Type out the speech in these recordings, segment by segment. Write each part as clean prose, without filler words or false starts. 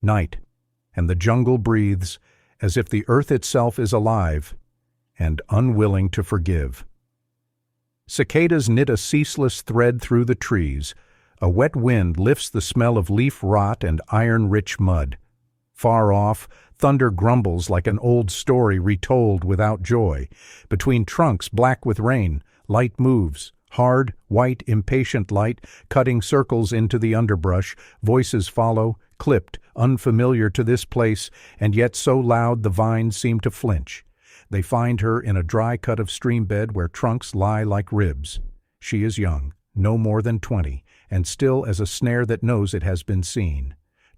Night, and the jungle breathes as if the earth itself is alive and unwilling to forgive. Cicadas knit a ceaseless thread through the trees. A wet wind lifts the smell of leaf rot and iron-rich mud. Far off, thunder grumbles like an old story retold without joy. Between trunks black with rain, light moves. Hard, white, impatient light, cutting circles into the underbrush. Voices follow, clipped, unfamiliar to this place, and yet so loud the vines seem to flinch. They find her in a dry cut of stream bed where trunks lie like ribs. She is young, no more than 20, and still as a snare that knows it has been seen.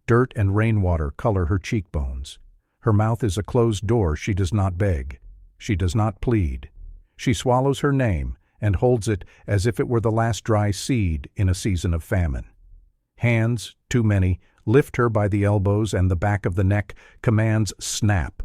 Dirt and rainwater color her cheekbones. Her mouth is a closed door. She does not beg. She does not plead. She swallows her name and holds it as if it were the last dry seed in a season of famine. Hands, too many, lift her by the elbows, and the back of the neck commands snap.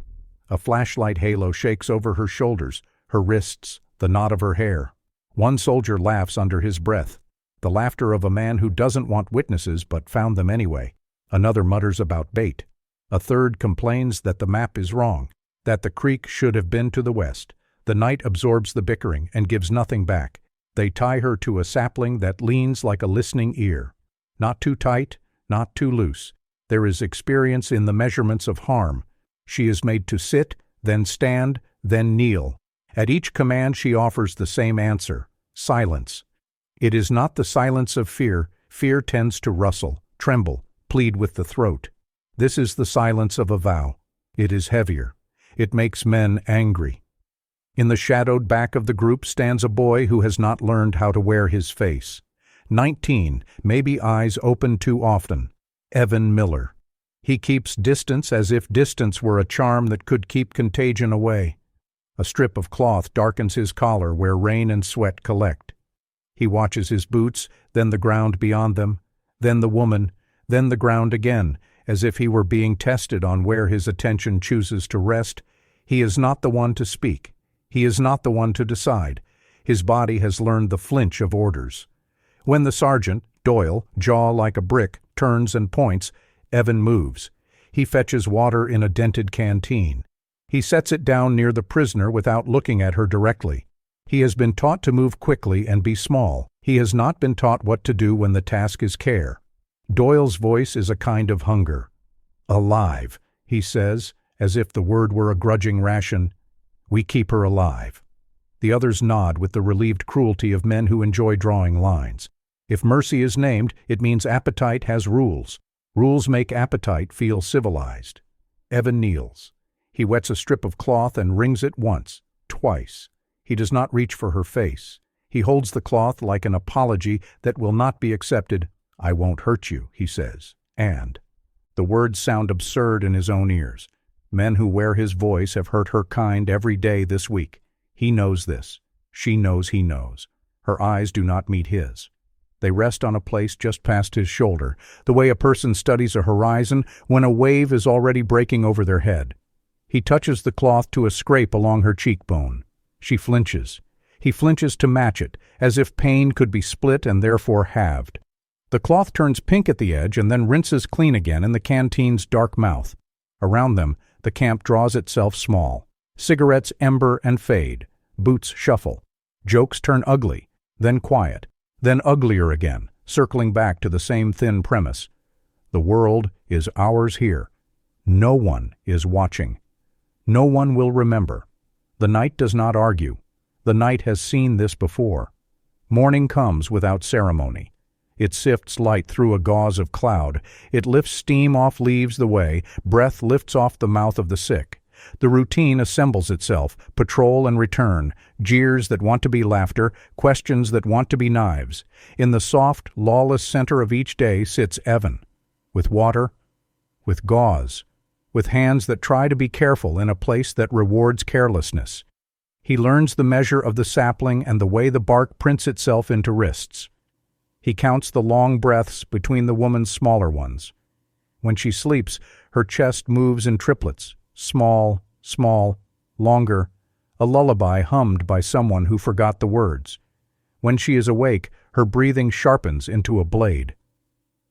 A flashlight halo shakes over her shoulders, her wrists, the knot of her hair. One soldier laughs under his breath, the laughter of a man who doesn't want witnesses but found them anyway. Another mutters about bait. A third complains that the map is wrong, that the creek should have been to the west. The night absorbs the bickering and gives nothing back. They tie her to a sapling that leans like a listening ear. Not too tight, not too loose. There is experience in the measurements of harm. She is made to sit, then stand, then kneel. At each command she offers the same answer: silence. It is not the silence of fear. Fear tends to rustle, tremble, plead with the throat. This is the silence of a vow. It is heavier. It makes men angry. In the shadowed back of the group stands a boy who has not learned how to wear his face. 19, maybe eyes open too often. Evan Miller. He keeps distance as if distance were a charm that could keep contagion away. A strip of cloth darkens his collar where rain and sweat collect. He watches his boots, then the ground beyond them, then the woman, then the ground again, as if he were being tested on where his attention chooses to rest. He is not the one to speak. He is not the one to decide. His body has learned the flinch of orders. When the sergeant, Doyle, jaw like a brick, turns and points, Evan moves. He fetches water in a dented canteen. He sets it down near the prisoner without looking at her directly. He has been taught to move quickly and be small. He has not been taught what to do when the task is care. Doyle's voice is a kind of hunger. Alive, he says, as if the word were a grudging ration. We keep her alive. The others nod with the relieved cruelty of men who enjoy drawing lines. If mercy is named, it means appetite has rules. Rules make appetite feel civilized. Evan kneels. He wets a strip of cloth and wrings it once, twice. He does not reach for her face. He holds the cloth like an apology that will not be accepted. I won't hurt you, he says. And the words sound absurd in his own ears. Men who wear his voice have hurt her kind every day this week. He knows this. She knows he knows. Her eyes do not meet his. They rest on a place just past his shoulder, the way a person studies a horizon when a wave is already breaking over their head. He touches the cloth to a scrape along her cheekbone. She flinches. He flinches to match it, as if pain could be split and therefore halved. The cloth turns pink at the edge and then rinses clean again in the canteen's dark mouth. Around them, the camp draws itself small. Cigarettes ember and fade. Boots shuffle. Jokes turn ugly, then quiet, then uglier again, circling back to the same thin premise. The world is ours here. No one is watching. No one will remember. The night does not argue. The night has seen this before. Morning comes without ceremony. It sifts light through a gauze of cloud. It lifts steam off leaves the way. Breath lifts off the mouth of the sick. The routine assembles itself, patrol and return, jeers that want to be laughter, questions that want to be knives. In the soft, lawless center of each day sits Evan, with water, with gauze, with hands that try to be careful in a place that rewards carelessness. He learns the measure of the sapling and the way the bark prints itself into wrists. He counts the long breaths between the woman's smaller ones. When she sleeps, her chest moves in triplets, small, small, longer, a lullaby hummed by someone who forgot the words. When she is awake, her breathing sharpens into a blade.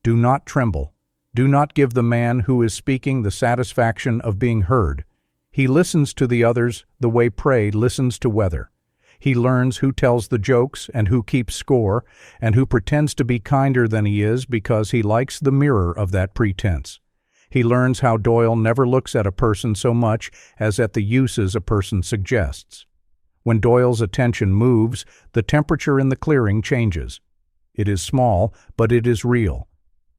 Do not tremble. Do not give the man who is speaking the satisfaction of being heard. He listens to the others the way prey listens to weather. He learns who tells the jokes and who keeps score, and who pretends to be kinder than he is because he likes the mirror of that pretense. He learns how Doyle never looks at a person so much as at the uses a person suggests. When Doyle's attention moves, the temperature in the clearing changes. It is small, but it is real.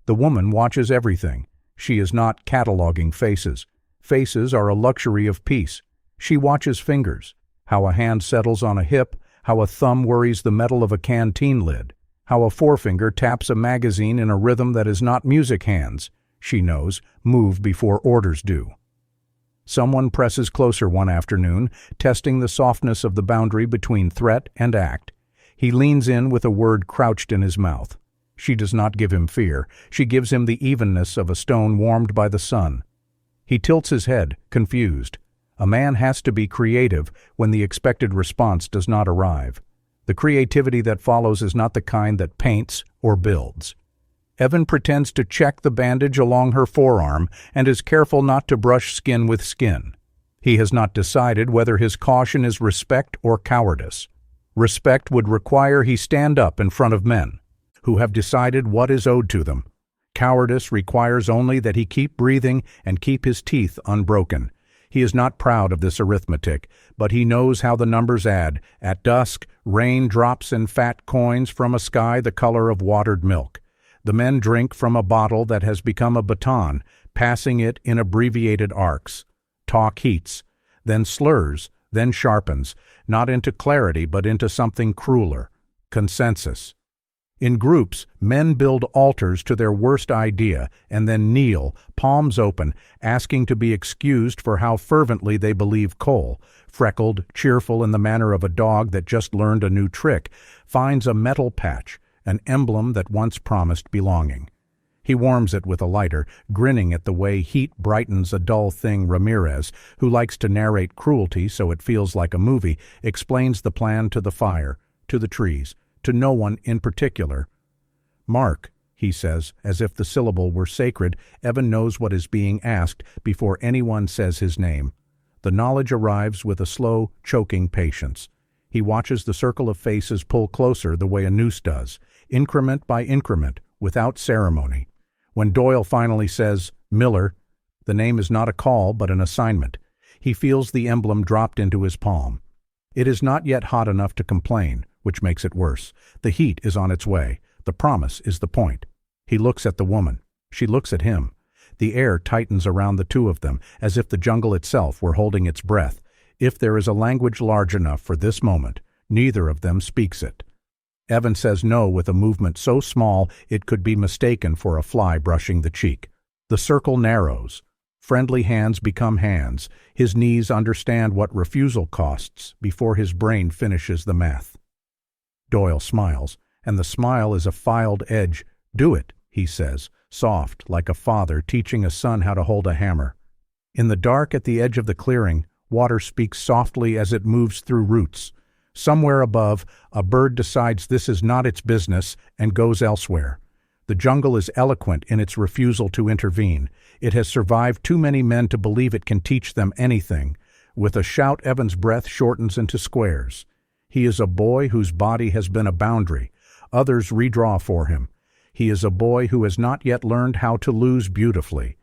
The woman watches everything. She is not cataloging faces. Faces are a luxury of peace. She watches fingers, how a hand settles on a hip, how a thumb worries the metal of a canteen lid, how a forefinger taps a magazine in a rhythm that is not music hands. She knows, move before orders do. Someone presses closer one afternoon, testing the softness of the boundary between threat and act. He leans in with a word crouched in his mouth. She does not give him fear. She gives him the evenness of a stone warmed by the sun. He tilts his head, confused. A man has to be creative when the expected response does not arrive. The creativity that follows is not the kind that paints or builds. Evan pretends to check the bandage along her forearm and is careful not to brush skin with skin. He has not decided whether his caution is respect or cowardice. Respect would require he stand up in front of men who have decided what is owed to them. Cowardice requires only that he keep breathing and keep his teeth unbroken. He is not proud of this arithmetic, but he knows how the numbers add. At dusk, rain drops in fat coins from a sky the color of watered milk. The men drink from a bottle that has become a baton, passing it in abbreviated arcs. Talk heats, then slurs, then sharpens, not into clarity but into something crueler. Consensus. In groups, men build altars to their worst idea and then kneel, palms open, asking to be excused for how fervently they believe Cole, freckled, cheerful in the manner of a dog that just learned a new trick, finds a metal patch, an emblem that once promised belonging. He warms it with a lighter, grinning at the way heat brightens a dull thing. Ramirez, who likes to narrate cruelty so it feels like a movie, explains the plan to the fire, to the trees, to no one in particular. Mark, he says, as if the syllable were sacred. Evan knows what is being asked before anyone says his name. The knowledge arrives with a slow, choking patience. He watches the circle of faces pull closer the way a noose does, increment by increment, without ceremony. When Doyle finally says, Miller, the name is not a call but an assignment. He feels the emblem dropped into his palm. It is not yet hot enough to complain, which makes it worse. The heat is on its way. The promise is the point. He looks at the woman. She looks at him. The air tightens around the two of them, as if the jungle itself were holding its breath. If there is a language large enough for this moment, neither of them speaks it. Evan says no with a movement so small it could be mistaken for a fly brushing the cheek. The circle narrows. Friendly hands become hands. His knees understand what refusal costs before his brain finishes the math. Doyle smiles, and the smile is a filed edge. Do it, he says, soft, like a father teaching a son how to hold a hammer. In the dark at the edge of the clearing, water speaks softly as it moves through roots. Somewhere above, a bird decides this is not its business and goes elsewhere. The jungle is eloquent in its refusal to intervene. It has survived too many men to believe it can teach them anything. With a shout, Evan's breath shortens into squares. He is a boy whose body has been a boundary. Others redraw for him. He is a boy who has not yet learned how to lose beautifully.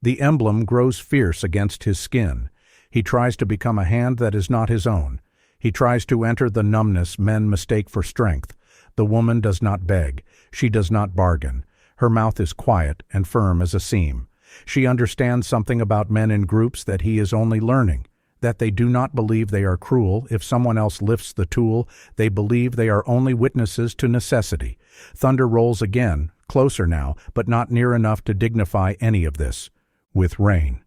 The emblem grows fierce against his skin. He tries to become a hand that is not his own. He tries to enter the numbness men mistake for strength. The woman does not beg. She does not bargain. Her mouth is quiet and firm as a seam. She understands something about men in groups that he is only learning, that they do not believe they are cruel if someone else lifts the tool. They believe they are only witnesses to necessity. Thunder rolls again, closer now, but not near enough to dignify any of this. With rain.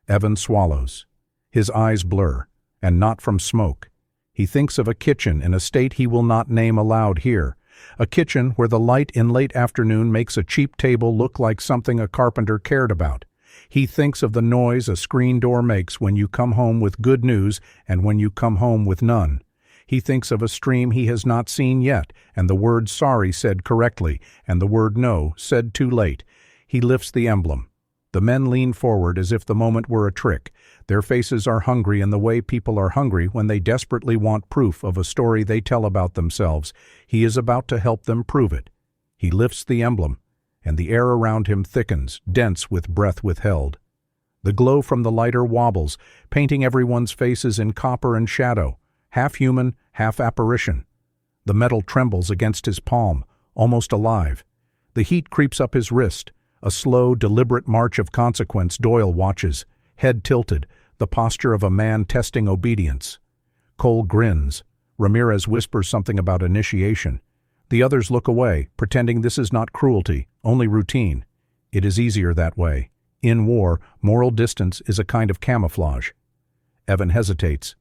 Evan swallows. His eyes blur. And not from smoke. He thinks of a kitchen in a state he will not name aloud here. A kitchen where the light in late afternoon makes a cheap table look like something a carpenter cared about. He thinks of the noise a screen door makes when you come home with good news and when you come home with none. He thinks of a stream he has not seen yet, and the word sorry said correctly, and the word no said too late. He lifts the emblem. The men lean forward as if the moment were a trick. Their faces are hungry in the way people are hungry when they desperately want proof of a story they tell about themselves. He is about to help them prove it. He lifts the emblem, and the air around him thickens, dense with breath withheld. The glow from the lighter wobbles, painting everyone's faces in copper and shadow, half human, half apparition. The metal trembles against his palm, almost alive. The heat creeps up his wrist. A slow, deliberate march of consequence. Doyle watches, head tilted, the posture of a man testing obedience. Cole grins. Ramirez whispers something about initiation. The others look away, pretending this is not cruelty, only routine. It is easier that way. In war, moral distance is a kind of camouflage. Evan hesitates.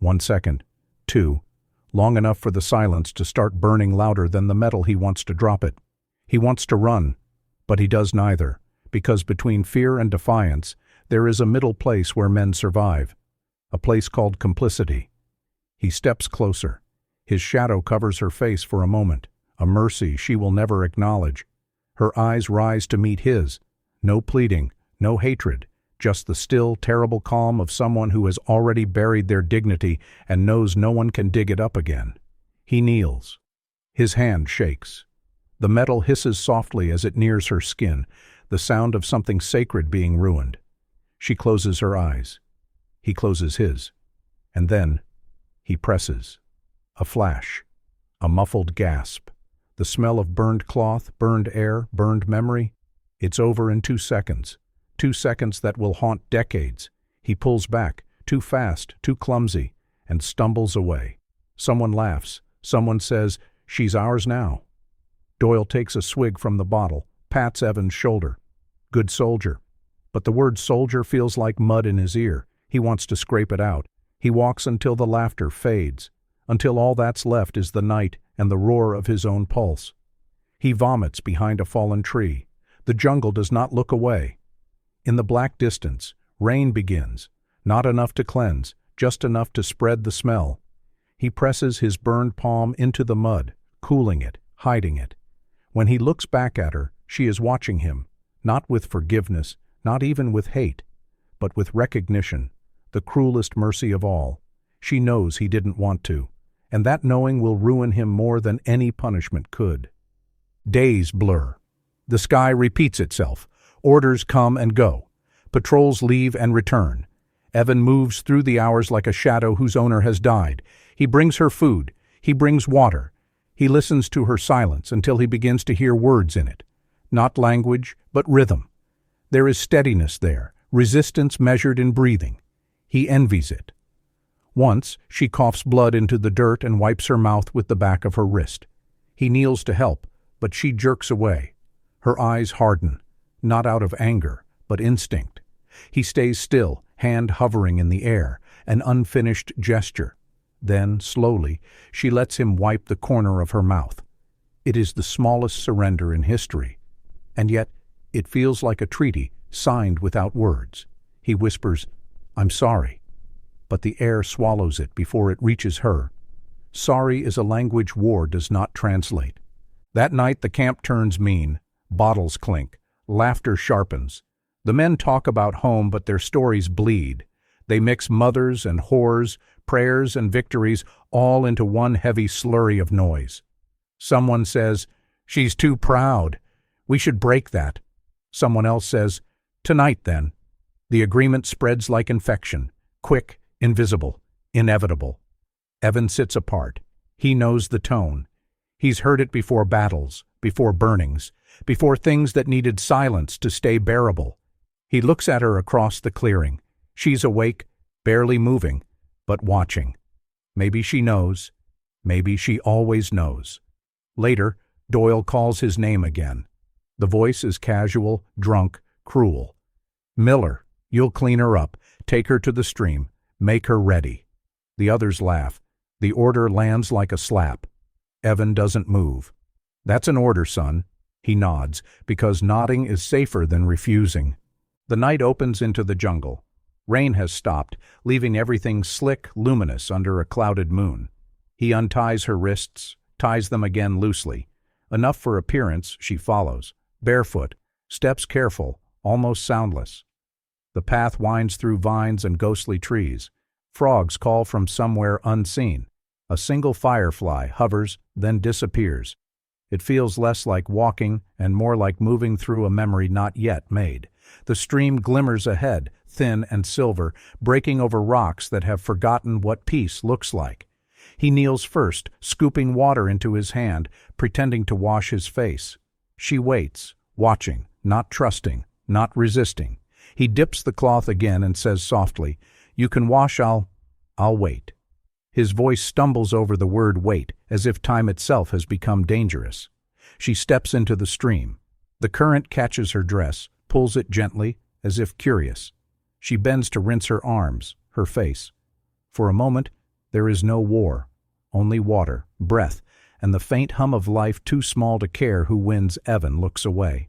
1 second. 2. Long enough for the silence to start burning louder than the metal he wants to drop it. He wants to run, but he does neither, because between fear and defiance, there is a middle place where men survive. A place called complicity. He steps closer. His shadow covers her face for a moment, a mercy she will never acknowledge. Her eyes rise to meet his. No pleading, no hatred, just the still, terrible calm of someone who has already buried their dignity and knows no one can dig it up again. He kneels. His hand shakes. The metal hisses softly as it nears her skin, the sound of something sacred being ruined. She closes her eyes. He closes his. And then, he presses. A flash. A muffled gasp. The smell of burned cloth, burned air, burned memory. It's over in 2 seconds. 2 seconds that will haunt decades. He pulls back, too fast, too clumsy, and stumbles away. Someone laughs. Someone says, "She's ours now." Doyle takes a swig from the bottle, pats Evan's shoulder. Good soldier. But the word soldier feels like mud in his ear. He wants to scrape it out. He walks until the laughter fades, until all that's left is the night and the roar of his own pulse. He vomits behind a fallen tree. The jungle does not look away. In the black distance, rain begins, not enough to cleanse, just enough to spread the smell. He presses his burned palm into the mud, cooling it, hiding it. When he looks back at her, she is watching him, not with forgiveness, not even with hate, but with recognition, the cruelest mercy of all. She knows he didn't want to, and that knowing will ruin him more than any punishment could. Days blur. The sky repeats itself. Orders come and go. Patrols leave and return. Evan moves through the hours like a shadow whose owner has died. He brings her food. He brings water. He listens to her silence until he begins to hear words in it. Not language, but rhythm. There is steadiness there, resistance measured in breathing. He envies it. Once, she coughs blood into the dirt and wipes her mouth with the back of her wrist. He kneels to help, but she jerks away. Her eyes harden, not out of anger, but instinct. He stays still, hand hovering in the air, an unfinished gesture. Then, slowly, she lets him wipe the corner of her mouth. It is the smallest surrender in history, and yet it feels like a treaty signed without words. He whispers, "I'm sorry," but the air swallows it before it reaches her. Sorry is a language war does not translate. That night the camp turns mean. Bottles clink. Laughter sharpens. The men talk about home, but their stories bleed. They mix mothers and whores, prayers and victories, all into one heavy slurry of noise. Someone says, "She's too proud. We should break that." Someone else says, "Tonight, then." The agreement spreads like infection, quick, invisible, inevitable. Evan sits apart. He knows the tone. He's heard it before battles, before burnings, before things that needed silence to stay bearable. He looks at her across the clearing. She's awake, barely moving, but watching. Maybe she knows. Maybe she always knows. Later, Doyle calls his name again. The voice is casual, drunk, cruel. "Miller, you'll clean her up. Take her to the stream. Make her ready." The others laugh. The order lands like a slap. Evan doesn't move. "That's an order, son." He nods, because nodding is safer than refusing. The night opens into the jungle. Rain has stopped, leaving everything slick, luminous under a clouded moon. He unties her wrists, ties them again loosely. Enough for appearance, she follows, barefoot, Steps careful, almost soundless. The path winds through vines and ghostly trees. Frogs call from somewhere unseen. A single firefly hovers, then disappears. It feels less like walking and more like moving through a memory not yet made. The stream glimmers ahead, thin and silver, breaking over rocks that have forgotten what peace looks like. He kneels first, scooping water into his hand, pretending to wash his face. She waits, watching, not trusting, not resisting. He dips the cloth again and says softly, "You can wash, I'll wait." His voice stumbles over the word wait, as if time itself has become dangerous. She steps into the stream. The current catches her dress, pulls it gently, as if curious. She bends to rinse her arms, her face. For a moment, there is no war, only water, breath, and the faint hum of life too small to care who wins. Evan looks away.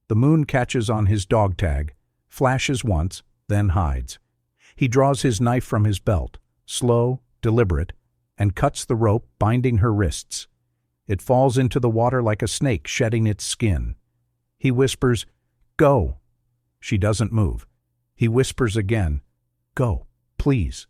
The moon catches on his dog tag, flashes once, then hides. He draws his knife from his belt, slow, deliberate, and cuts the rope binding her wrists. It falls into the water like a snake shedding its skin. He whispers, "Go." She doesn't move. He whispers again, "Go, please."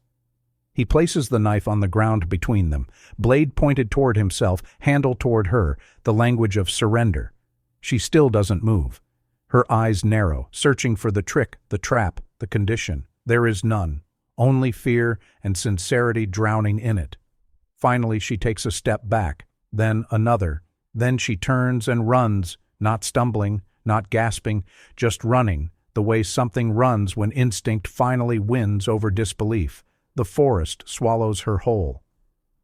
He places the knife on the ground between them, blade pointed toward himself, handle toward her, the language of surrender. She still doesn't move. Her eyes narrow, searching for the trick, the trap, the condition. There is none. Only fear and sincerity drowning in it. Finally, she takes a step back, then another. Then she turns and runs, not stumbling, not gasping, just running, the way something runs when instinct finally wins over disbelief. The forest swallows her whole.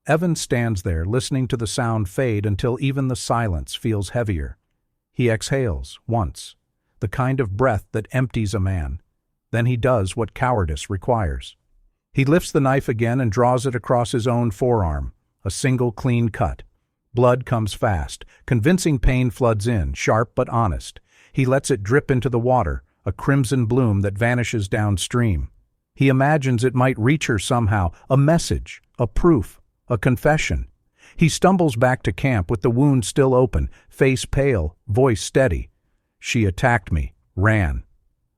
Evan stands there, listening to the sound fade until even the silence feels heavier. He exhales, once, the kind of breath that empties a man. Then he does what cowardice requires. He lifts the knife again and draws it across his own forearm, a single clean cut. Blood comes fast, convincing pain floods in, sharp but honest. He lets it drip into the water, a crimson bloom that vanishes downstream. He imagines it might reach her somehow, a message, a proof, a confession. He stumbles back to camp with the wound still open, face pale, voice steady. "She attacked me, ran."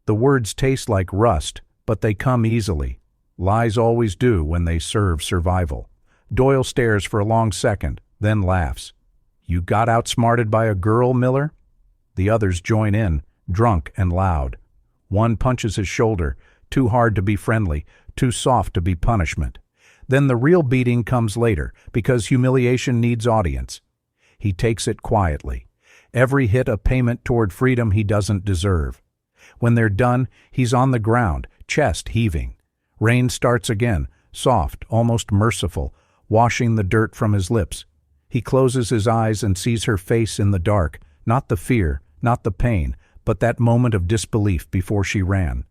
The words taste like rust, but they come easily. Lies always do when they serve survival. Doyle stares for a long second, then laughs. "You got outsmarted by a girl, Miller?" The others join in, drunk and loud. One punches his shoulder, too hard to be friendly, too soft to be punishment. Then the real beating comes later, because humiliation needs audience. He takes it quietly. Every hit a payment toward freedom he doesn't deserve. When they're done, he's on the ground, chest heaving. Rain starts again, soft, almost merciful, washing the dirt from his lips. He closes his eyes and sees her face in the dark, not the fear, not the pain, but that moment of disbelief before she ran.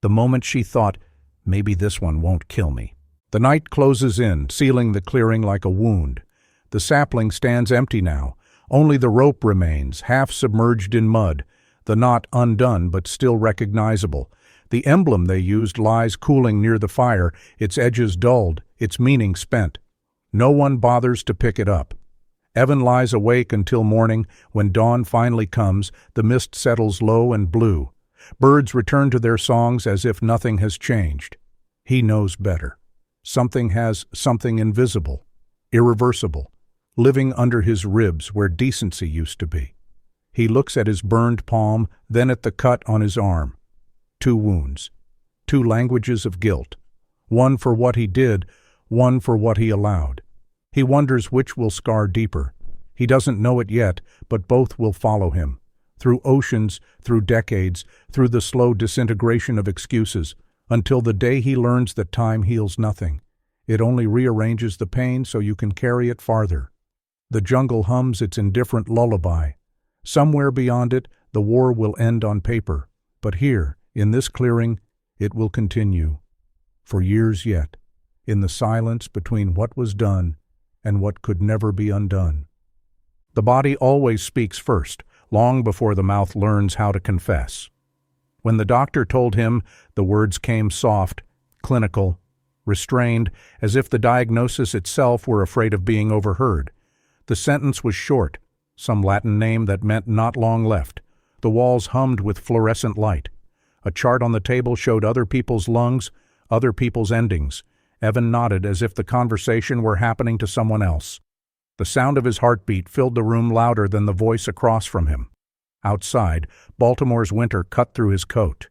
The moment she thought, "Maybe this one won't kill me." The night closes in, sealing the clearing like a wound. The sapling stands empty now. Only the rope remains, half submerged in mud, the knot undone but still recognizable. The emblem they used lies cooling near the fire, its edges dulled, its meaning spent. No one bothers to pick it up. Evan lies awake until morning. When dawn finally comes, the mist settles low and blue. Birds return to their songs as if nothing has changed. He knows better. Something invisible, irreversible, living under his ribs where decency used to be. He looks at his burned palm, then at the cut on his arm. 2 wounds, 2 languages of guilt. One for what he did, one for what he allowed. He wonders which will scar deeper. He doesn't know it yet, but both will follow him. Through oceans, through decades, through the slow disintegration of excuses, until the day he learns that time heals nothing. It only rearranges the pain so you can carry it farther. The jungle hums its indifferent lullaby. Somewhere beyond it, the war will end on paper. But here, in this clearing, it will continue. For years yet, in the silence between what was done and what could never be undone. The body always speaks first, long before the mouth learns how to confess. When the doctor told him, the words came soft, clinical, restrained, as if the diagnosis itself were afraid of being overheard. The sentence was short, some Latin name that meant not long left. The walls hummed with fluorescent light. A chart on the table showed other people's lungs, other people's endings. Evan nodded as if the conversation were happening to someone else. The sound of his heartbeat filled the room louder than the voice across from him. Outside, Baltimore's winter cut through his coat.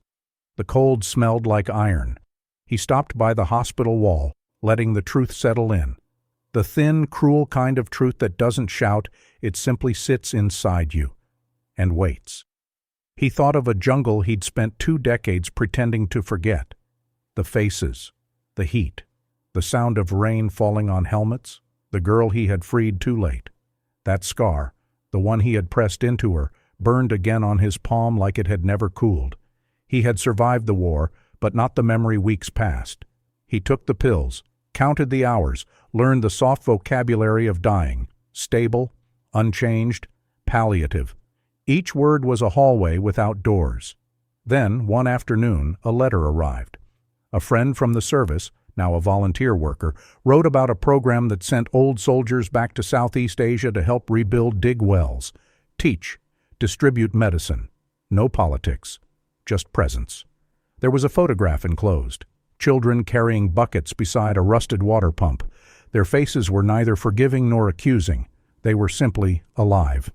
The cold smelled like iron. He stopped by the hospital wall, letting the truth settle in. The thin, cruel kind of truth that doesn't shout, it simply sits inside you and waits. He thought of a jungle he'd spent 2 decades pretending to forget. The faces, the heat, the sound of rain falling on helmets, the girl he had freed too late. That scar, the one he had pressed into her, burned again on his palm like it had never cooled. He had survived the war, but not the memory weeks past. He took the pills, counted the hours, learned the soft vocabulary of dying. Stable, unchanged, palliative. Each word was a hallway without doors. Then, one afternoon, a letter arrived. A friend from the service, now a volunteer worker, wrote about a program that sent old soldiers back to Southeast Asia to help rebuild dig wells, teach, distribute medicine. No politics, just presence. There was a photograph enclosed. Children carrying buckets beside a rusted water pump. Their faces were neither forgiving nor accusing. They were simply alive.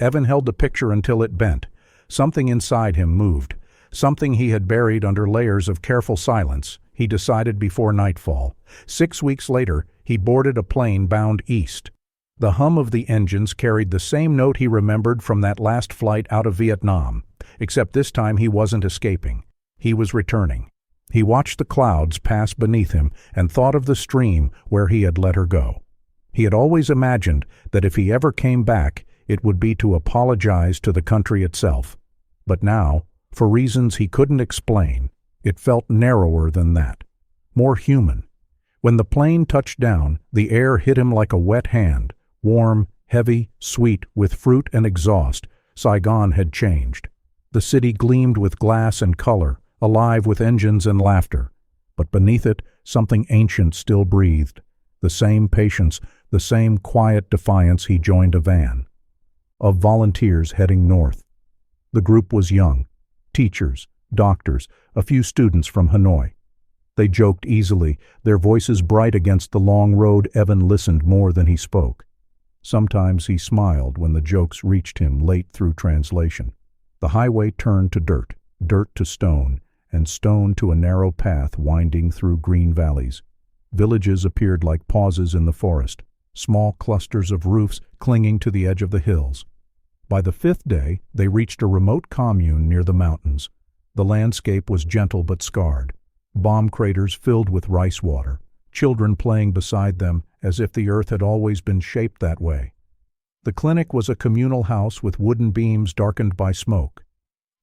Evan held the picture until it bent. Something inside him moved. Something he had buried under layers of careful silence, he decided before nightfall. 6 weeks later, he boarded a plane bound east. The hum of the engines carried the same note he remembered from that last flight out of Vietnam, except this time he wasn't escaping. He was returning. He watched the clouds pass beneath him and thought of the stream where he had let her go. He had always imagined that if he ever came back, it would be to apologize to the country itself. But now, for reasons he couldn't explain, it felt narrower than that, more human. When the plane touched down, the air hit him like a wet hand, warm, heavy, sweet, with fruit and exhaust. Saigon had changed. The city gleamed with glass and color, alive with engines and laughter. But beneath it, something ancient still breathed. The same patience, the same quiet defiance. He joined a van of volunteers heading north. The group was young, teachers, doctors, a few students from Hanoi. They joked easily, their voices bright against the long road. Evan listened more than he spoke. Sometimes he smiled when the jokes reached him late through translation. The highway turned to dirt, dirt to stone, and stone to a narrow path winding through green valleys. Villages appeared like pauses in the forest, small clusters of roofs clinging to the edge of the hills. By the 5th day, they reached a remote commune near the mountains. The landscape was gentle but scarred. Bomb craters filled with rice water, children playing beside them as if the earth had always been shaped that way. The clinic was a communal house with wooden beams darkened by smoke.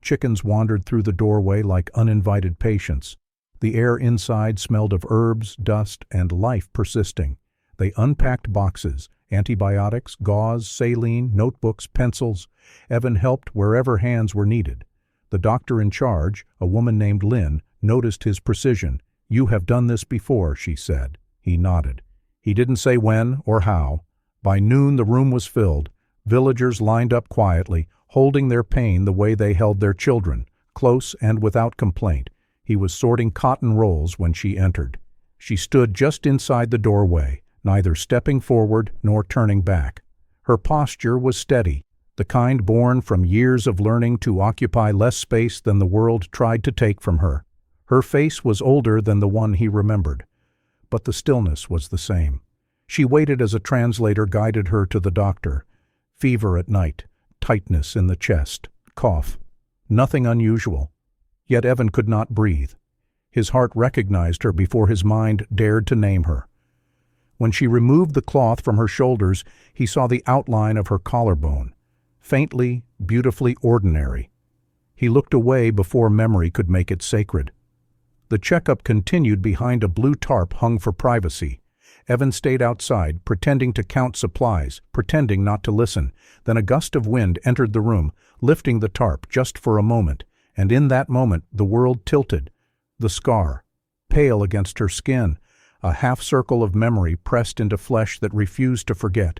Chickens wandered through the doorway like uninvited patients. The air inside smelled of herbs, dust, and life persisting. They unpacked boxes, antibiotics, gauze, saline, notebooks, pencils. Evan helped wherever hands were needed. The doctor in charge, a woman named Lynn, noticed his precision. "You have done this before," she said. He nodded. He didn't say when or how. By noon the room was filled. Villagers lined up quietly, holding their pain the way they held their children, close and without complaint. He was sorting cotton rolls when she entered. She stood just inside the doorway, neither stepping forward nor turning back. Her posture was steady, the kind born from years of learning to occupy less space than the world tried to take from her. Her face was older than the one he remembered, but the stillness was the same. She waited as a translator guided her to the doctor. Fever at night, tightness in the chest, cough. Nothing unusual. Yet Evan could not breathe. His heart recognized her before his mind dared to name her. When she removed the cloth from her shoulders, he saw the outline of her collarbone. Faintly, beautifully ordinary. He looked away before memory could make it sacred. The checkup continued behind a blue tarp hung for privacy. Evan stayed outside, pretending to count supplies, pretending not to listen. Then a gust of wind entered the room, lifting the tarp just for a moment, and in that moment the world tilted. The scar, pale against her skin, a half-circle of memory pressed into flesh that refused to forget.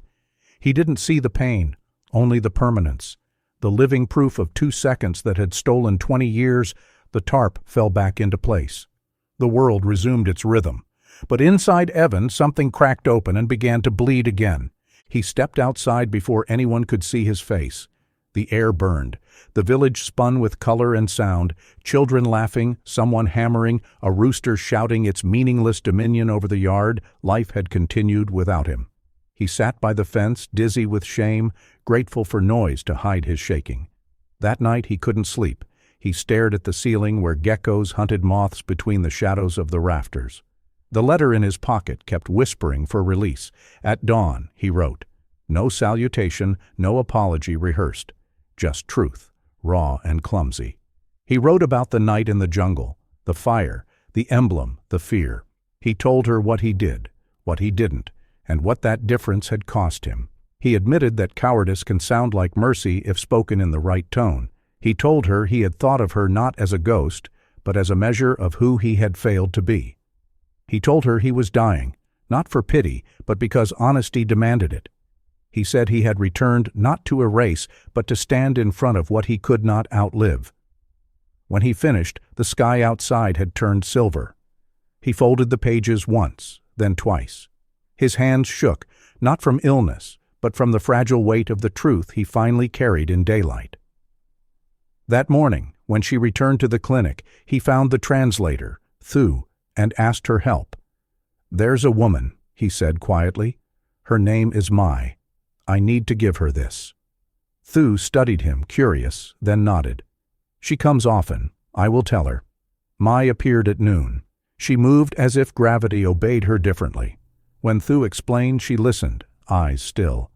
He didn't see the pain, only the permanence. The living proof of 2 seconds that had stolen 20 years, the tarp fell back into place. The world resumed its rhythm. But inside Evan, something cracked open and began to bleed again. He stepped outside before anyone could see his face. The air burned. The village spun with color and sound, children laughing, someone hammering, a rooster shouting its meaningless dominion over the yard. Life had continued without him. He sat by the fence, dizzy with shame, grateful for noise to hide his shaking. That night he couldn't sleep. He stared at the ceiling where geckos hunted moths between the shadows of the rafters. The letter in his pocket kept whispering for release. At dawn, he wrote. No salutation, no apology rehearsed. Just truth, raw and clumsy. He wrote about the night in the jungle, the fire, the emblem, the fear. He told her what he did, what he didn't, and what that difference had cost him. He admitted that cowardice can sound like mercy if spoken in the right tone. He told her he had thought of her not as a ghost, but as a measure of who he had failed to be. He told her he was dying, not for pity, but because honesty demanded it. He said he had returned not to erase, but to stand in front of what he could not outlive. When he finished, the sky outside had turned silver. He folded the pages once, then twice. His hands shook, not from illness, but from the fragile weight of the truth he finally carried in daylight. That morning, when she returned to the clinic, he found the translator, Thu, and asked her help. There's a woman, he said quietly. Her name is Mai. I need to give her this. Thu studied him, curious, then nodded. She comes often. I will tell her. Mai appeared at noon. She moved as if gravity obeyed her differently. When Thu explained, she listened, eyes still.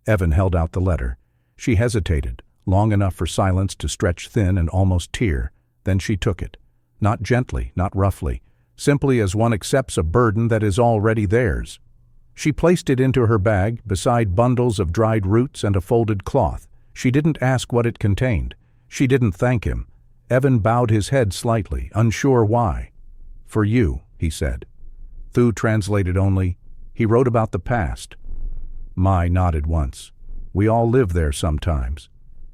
Evan held out the letter. She hesitated, long enough for silence to stretch thin and almost tear. Then she took it. Not gently, not roughly, simply as one accepts a burden that is already theirs. She placed it into her bag, beside bundles of dried roots and a folded cloth. She didn't ask what it contained. She didn't thank him. Evan bowed his head slightly, unsure why. For you, he said. Thu translated only, he wrote about the past. Mai nodded once. We all live there sometimes.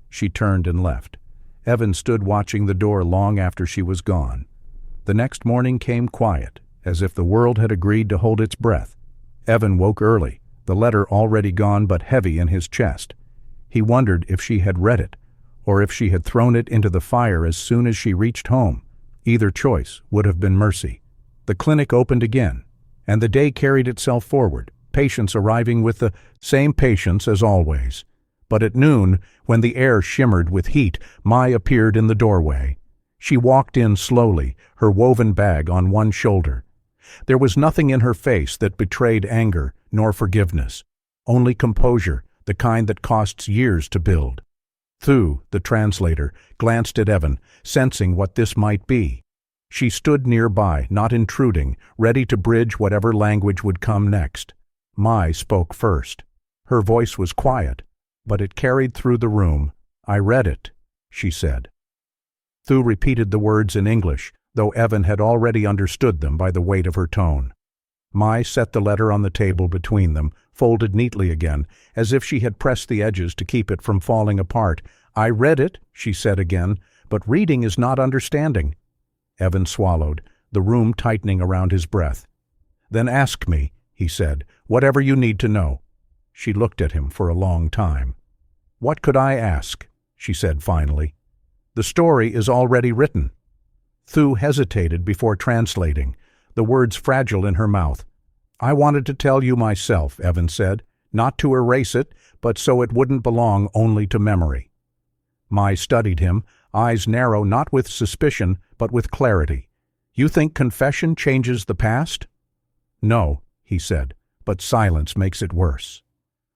She turned and left. Evan stood watching the door long after she was gone. The next morning came quiet, as if the world had agreed to hold its breath. Evan woke early, the letter already gone but heavy in his chest. He wondered if she had read it, or if she had thrown it into the fire as soon as she reached home. Either choice would have been mercy. The clinic opened again, and the day carried itself forward, patients arriving with the same patience as always. But at noon, when the air shimmered with heat, Mai appeared in the doorway. She walked in slowly, her woven bag on one shoulder. There was nothing in her face that betrayed anger nor forgiveness, only composure, the kind that costs years to build. Thu, the translator, glanced at Evan, sensing what this might be. She stood nearby, not intruding, ready to bridge whatever language would come next. Mai spoke first. Her voice was quiet, but it carried through the room. I read it, she said. Thu repeated the words in English, though Evan had already understood them by the weight of her tone. Mai set the letter on the table between them, folded neatly again, as if she had pressed the edges to keep it from falling apart. I read it, she said again, but reading is not understanding. Evan swallowed, the room tightening around his breath. Then ask me, he said, whatever you need to know. She looked at him for a long time. What could I ask? She said finally. The story is already written. Thu hesitated before translating, the words fragile in her mouth. I wanted to tell you myself, Evan said, not to erase it, but so it wouldn't belong only to memory. Mai studied him, eyes narrow not with suspicion, but with clarity. You think confession changes the past? No, he said, but silence makes it worse.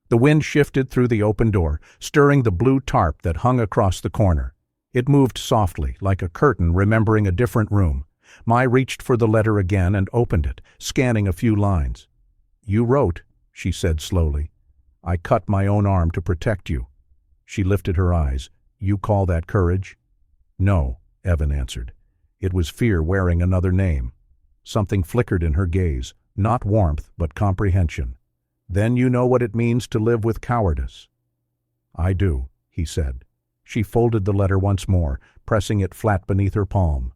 The wind shifted through the open door, stirring the blue tarp that hung across the corner. It moved softly, like a curtain remembering a different room. Mai reached for the letter again and opened it, scanning a few lines. You wrote, she said slowly. I cut my own arm to protect you. She lifted her eyes. You call that courage? No, Evan answered. It was fear wearing another name. Something flickered in her gaze, not warmth, but comprehension. Then you know what it means to live with cowardice. I do, he said. She folded the letter once more, pressing it flat beneath her palm.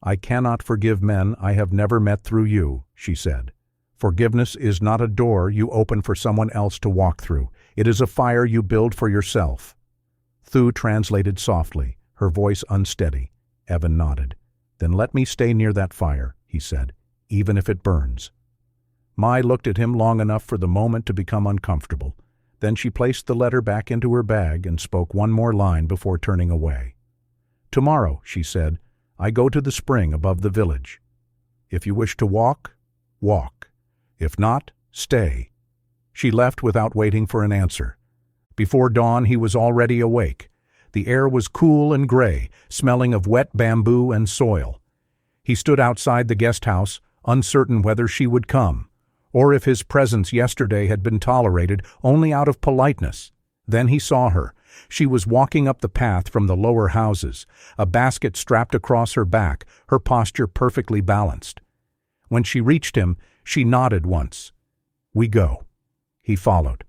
"I cannot forgive men I have never met through you," she said. "Forgiveness is not a door you open for someone else to walk through. It is a fire you build for yourself." Thu translated softly, her voice unsteady. Evan nodded. "Then let me stay near that fire," he said, "even if it burns." Mai looked at him long enough for the moment to become uncomfortable. Then she placed the letter back into her bag and spoke one more line before turning away. "Tomorrow," she said, "I go to the spring above the village. If you wish to walk, walk. If not, stay." She left without waiting for an answer. Before dawn he was already awake. The air was cool and gray, smelling of wet bamboo and soil. He stood outside the guest house, uncertain whether she would come, or if his presence yesterday had been tolerated only out of politeness. Then he saw her. She was walking up the path from the lower houses, a basket strapped across her back, her posture perfectly balanced. When she reached him, she nodded once. "We go." He followed.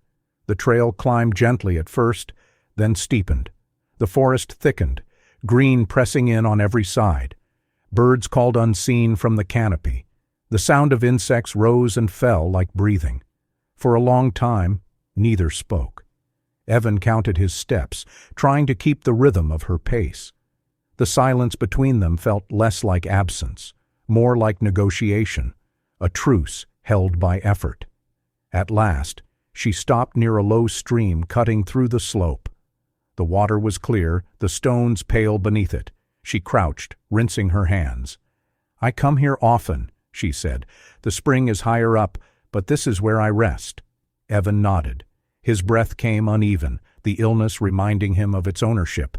The trail climbed gently at first, then steepened. The forest thickened, green pressing in on every side. Birds called unseen from the canopy. The sound of insects rose and fell like breathing. For a long time, neither spoke. Evan counted his steps, trying to keep the rhythm of her pace. The silence between them felt less like absence, more like negotiation, a truce held by effort. At last, she stopped near a low stream cutting through the slope. The water was clear, the stones pale beneath it. She crouched, rinsing her hands. "I come here often," she said. "The spring is higher up, but this is where I rest." Evan nodded. His breath came uneven, the illness reminding him of its ownership.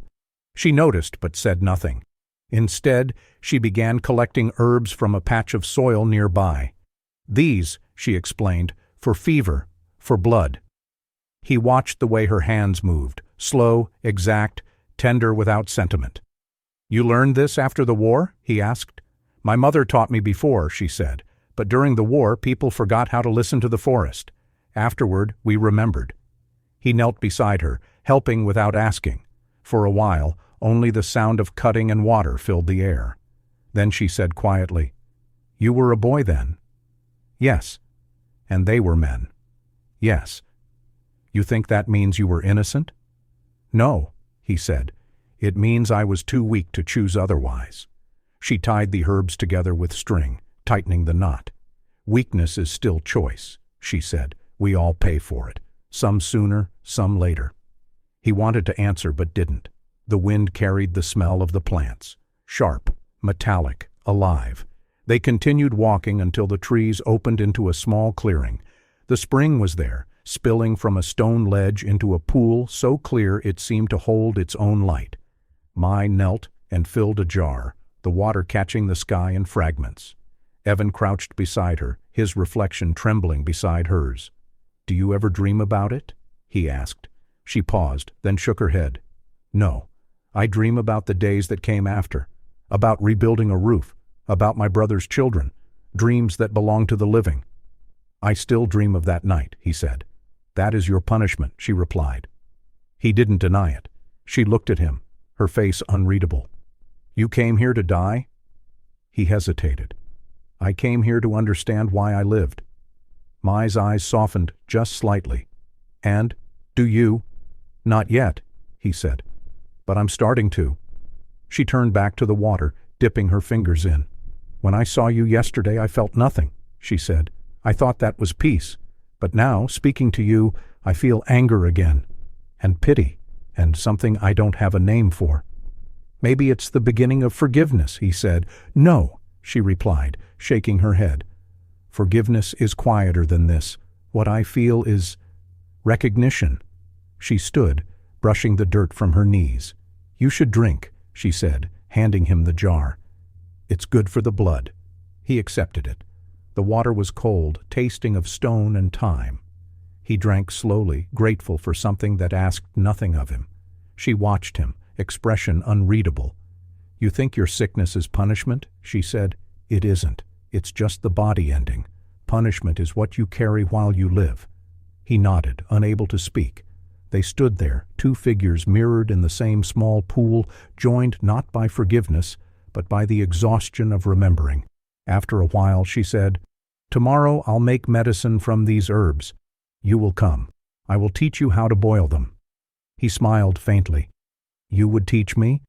She noticed but said nothing. Instead, she began collecting herbs from a patch of soil nearby. "These," she explained, "for fever, for blood." He watched the way her hands moved, slow, exact, tender without sentiment. "You learned this after the war?" he asked. "My mother taught me before," she said, "but during the war people forgot how to listen to the forest. Afterward, we remembered." He knelt beside her, helping without asking. For a while, only the sound of cutting and water filled the air. Then she said quietly, "You were a boy then?" "Yes." "And they were men?" "Yes." "You think that means you were innocent?" "No," he said. "It means I was too weak to choose otherwise." She tied the herbs together with string, tightening the knot. "Weakness is still choice," she said. "We all pay for it. Some sooner, some later." He wanted to answer but didn't. The wind carried the smell of the plants, sharp, metallic, alive. They continued walking until the trees opened into a small clearing. The spring was there, spilling from a stone ledge into a pool so clear it seemed to hold its own light. Mai knelt and filled a jar, the water catching the sky in fragments. Evan crouched beside her, his reflection trembling beside hers. "Do you ever dream about it?" he asked. She paused, then shook her head. "No. I dream about the days that came after, about rebuilding a roof, about my brother's children, dreams that belong to the living." "I still dream of that night," he said. "That is your punishment," she replied. He didn't deny it. She looked at him, her face unreadable. "You came here to die?" He hesitated. "I came here to understand why I lived." Mai's eyes softened just slightly. "And, do you?" "Not yet," he said. "But I'm starting to." She turned back to the water, dipping her fingers in. "When I saw you yesterday, I felt nothing," she said. "I thought that was peace. But now, speaking to you, I feel anger again, and pity, and something I don't have a name for." "Maybe it's the beginning of forgiveness," he said. "No," she replied, shaking her head. "Forgiveness is quieter than this. What I feel is recognition." She stood, brushing the dirt from her knees. "You should drink," she said, handing him the jar. "It's good for the blood." He accepted it. The water was cold, tasting of stone and time. He drank slowly, grateful for something that asked nothing of him. She watched him, expression unreadable. "You think your sickness is punishment?" she said. "It isn't. It's just the body ending. Punishment is what you carry while you live." He nodded, unable to speak. They stood there, two figures mirrored in the same small pool, joined not by forgiveness, but by the exhaustion of remembering. After a while she said, "Tomorrow I'll make medicine from these herbs. You will come. I will teach you how to boil them." He smiled faintly. "You would teach me?"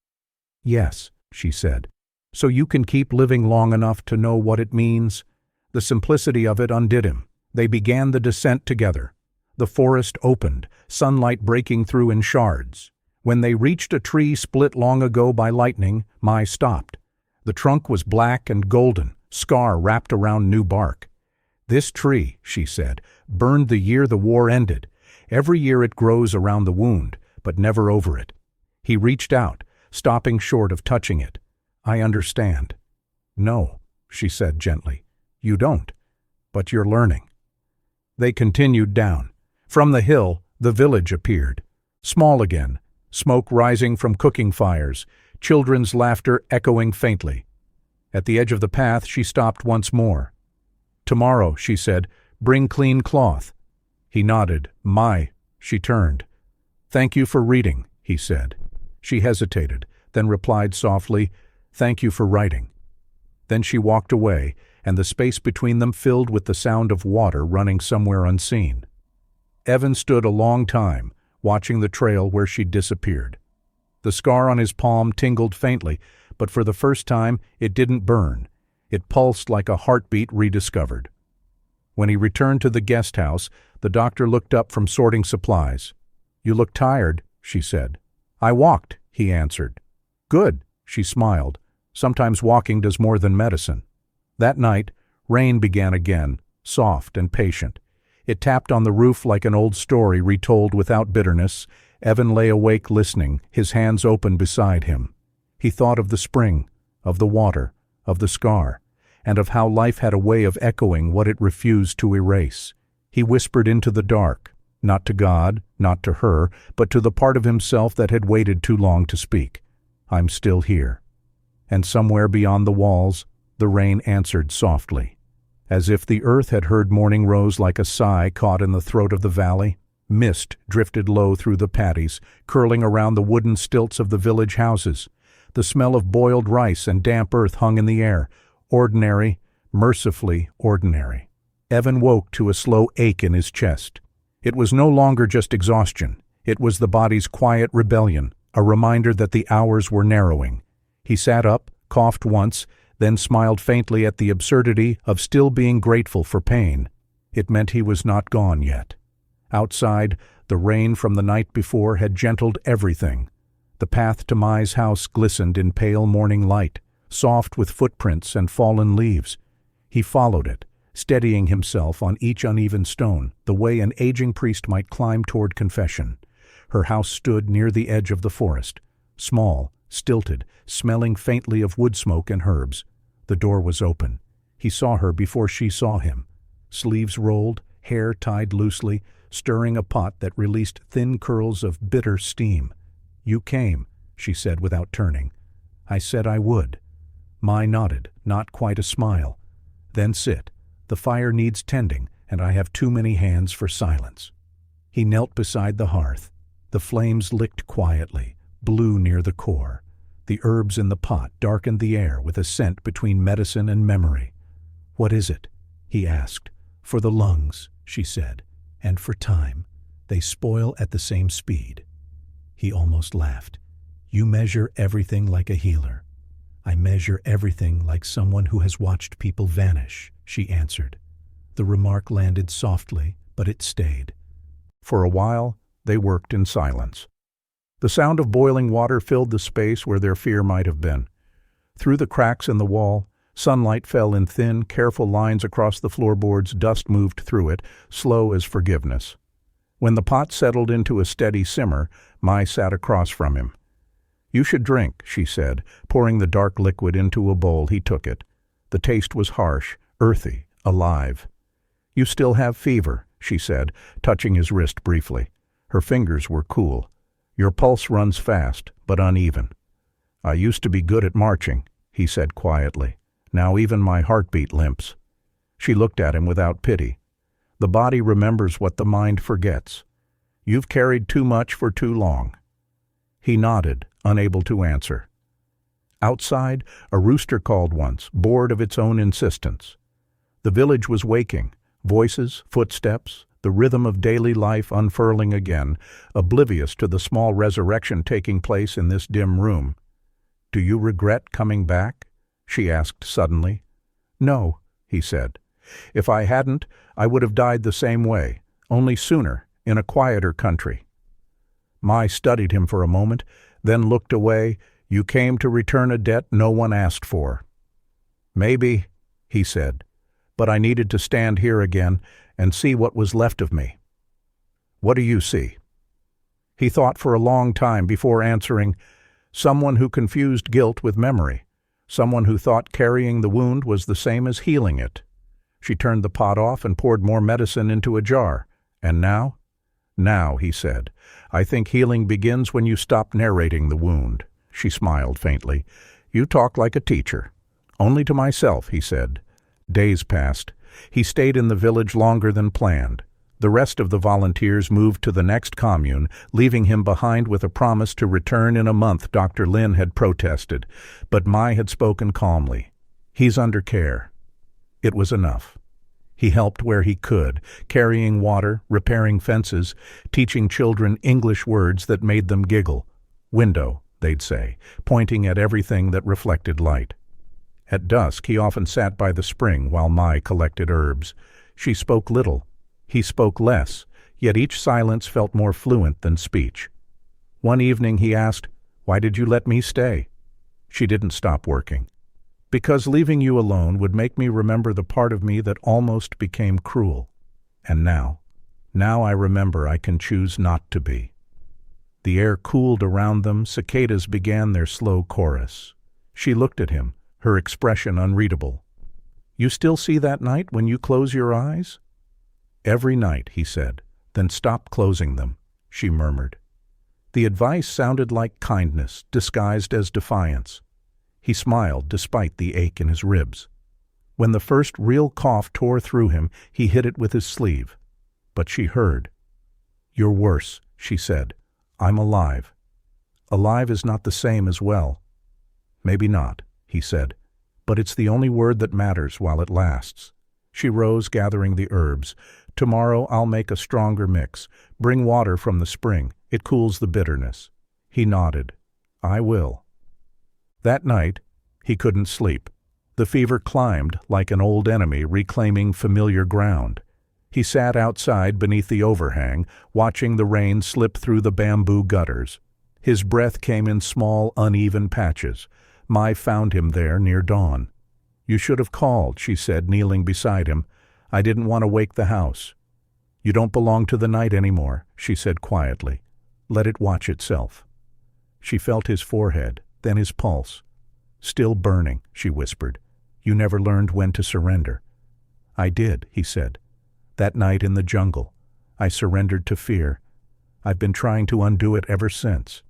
"Yes," she said. "So you can keep living long enough to know what it means?" The simplicity of it undid him. They began the descent together. The forest opened, sunlight breaking through in shards. When they reached a tree split long ago by lightning, Mai stopped. The trunk was black and golden, scar wrapped around new bark. "This tree," she said, "burned the year the war ended. Every year it grows around the wound, but never over it." He reached out, stopping short of touching it. "I understand." "No," she said gently. "You don't. But you're learning." They continued down. From the hill, the village appeared. Small again, smoke rising from cooking fires, children's laughter echoing faintly. At the edge of the path she stopped once more. "Tomorrow," she said, "bring clean cloth." He nodded. "My." She turned. "Thank you for reading," he said. She hesitated, then replied softly, "Thank you for writing." Then she walked away, and the space between them filled with the sound of water running somewhere unseen. Evan stood a long time, watching the trail where she'd disappeared. The scar on his palm tingled faintly, but for the first time it didn't burn. It pulsed like a heartbeat rediscovered. When he returned to the guest house, the doctor looked up from sorting supplies. "You look tired," she said. "I walked," he answered. "Good," she smiled. "Sometimes walking does more than medicine." That night, rain began again, soft and patient. It tapped on the roof like an old story retold without bitterness. Evan lay awake listening, his hands open beside him. He thought of the spring, of the water, of the scar, and of how life had a way of echoing what it refused to erase. He whispered into the dark, not to God, not to her, but to the part of himself that had waited too long to speak. "I'm still here." And somewhere beyond the walls, the rain answered softly. As if the earth had heard morning rose like a sigh caught in the throat of the valley, mist drifted low through the paddies, curling around the wooden stilts of the village houses. The smell of boiled rice and damp earth hung in the air, ordinary, mercifully ordinary. Evan woke to a slow ache in his chest. It was no longer just exhaustion. It was the body's quiet rebellion, a reminder that the hours were narrowing. He sat up, coughed once, then smiled faintly at the absurdity of still being grateful for pain. It meant he was not gone yet. Outside, the rain from the night before had gentled everything. The path to Mai's house glistened in pale morning light, soft with footprints and fallen leaves. He followed it, steadying himself on each uneven stone, the way an aging priest might climb toward confession. Her house stood near the edge of the forest, small, stilted, smelling faintly of wood smoke and herbs. The door was open. He saw her before she saw him. Sleeves rolled, hair tied loosely, stirring a pot that released thin curls of bitter steam. "You came," she said without turning. "I said I would." Mai nodded, not quite a smile. "Then sit. The fire needs tending, and I have too many hands for silence." He knelt beside the hearth. The flames licked quietly, blue near the core. The herbs in the pot darkened the air with a scent between medicine and memory. "What is it?" he asked. "For the lungs," she said, "and for time. They spoil at the same speed." He almost laughed. "You measure everything like a healer." "I measure everything like someone who has watched people vanish," she answered. The remark landed softly, but it stayed. For a while, they worked in silence. The sound of boiling water filled the space where their fear might have been. Through the cracks in the wall, sunlight fell in thin, careful lines across the floorboards. Dust moved through it, slow as forgiveness. When the pot settled into a steady simmer, Mai sat across from him. "You should drink," she said, pouring the dark liquid into a bowl. He took it. The taste was harsh, earthy, alive. "You still have fever," she said, touching his wrist briefly. Her fingers were cool. "Your pulse runs fast, but uneven." "I used to be good at marching," he said quietly. "Now even my heartbeat limps." She looked at him without pity. "The body remembers what the mind forgets." You've carried too much for too long." He nodded, unable to answer. Outside, a rooster called once, bored of its own insistence. The village was waking, voices, footsteps, the rhythm of daily life unfurling again, oblivious to the small resurrection taking place in this dim room. "Do you regret coming back?" she asked suddenly. "No," he said. "If I hadn't, I would have died the same way, only sooner, in a quieter country." Mai studied him for a moment, then looked away. "You came to return a debt no one asked for." "Maybe," he said, "but I needed to stand here again and see what was left of me." "What do you see?" He thought for a long time before answering. Someone who confused guilt with memory. Someone who thought carrying the wound was the same as healing it. She turned the pot off and poured more medicine into a jar. "And now?" "Now," he said, "I think healing begins when you stop narrating the wound." She smiled faintly. "You talk like a teacher." "Only to myself," he said. Days passed. He stayed in the village longer than planned. The rest of the volunteers moved to the next commune, leaving him behind with a promise to return in a month. Dr. Lin had protested, but Mai had spoken calmly. "He's under care." It was enough. He helped where he could, carrying water, repairing fences, teaching children English words that made them giggle. "Window," they'd say, pointing at everything that reflected light. At dusk he often sat by the spring while Mai collected herbs. She spoke little. He spoke less, yet each silence felt more fluent than speech. One evening he asked, "Why did you let me stay?" She didn't stop working. "Because leaving you alone would make me remember the part of me that almost became cruel. And now I remember I can choose not to be." The air cooled around them. Cicadas began their slow chorus. She looked at him, her expression unreadable. "You still see that night when you close your eyes?" "Every night," he said. "Then stop closing them," she murmured. The advice sounded like kindness, disguised as defiance. He smiled despite the ache in his ribs. When the first real cough tore through him, he hid it with his sleeve. But she heard. "You're worse," she said. "I'm alive." "Alive is not the same as well." "Maybe not," he said. "But it's the only word that matters while it lasts." She rose, gathering the herbs. "Tomorrow I'll make a stronger mix. Bring water from the spring. It cools the bitterness." He nodded. "I will." That night, he couldn't sleep. The fever climbed like an old enemy reclaiming familiar ground. He sat outside beneath the overhang, watching the rain slip through the bamboo gutters. His breath came in small, uneven patches. Mai found him there near dawn. "You should have called," she said, kneeling beside him. "I didn't want to wake the house." "You don't belong to the night anymore," she said quietly. "Let it watch itself." She felt his forehead, then his pulse. "Still burning," she whispered. "You never learned when to surrender." "I did," he said. "That night in the jungle. I surrendered to fear. I've been trying to undo it ever since."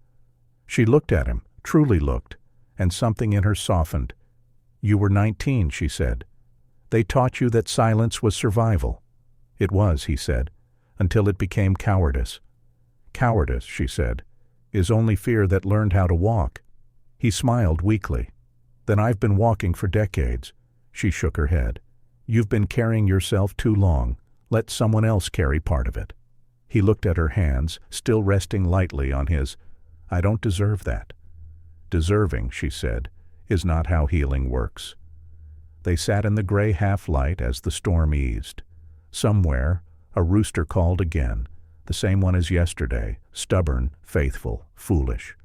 She looked at him, truly looked, and something in her softened. "You were 19, she said. "They taught you that silence was survival." "It was," he said, "until it became cowardice." "Cowardice," she said, "is only fear that learned how to walk." He smiled weakly. "Then I've been walking for decades." She shook her head. "You've been carrying yourself too long. Let someone else carry part of it." He looked at her hands, still resting lightly on his. "I don't deserve that." "Deserving," she said, "is not how healing works." They sat in the gray half-light as the storm eased. Somewhere, a rooster called again, the same one as yesterday, stubborn, faithful, foolish.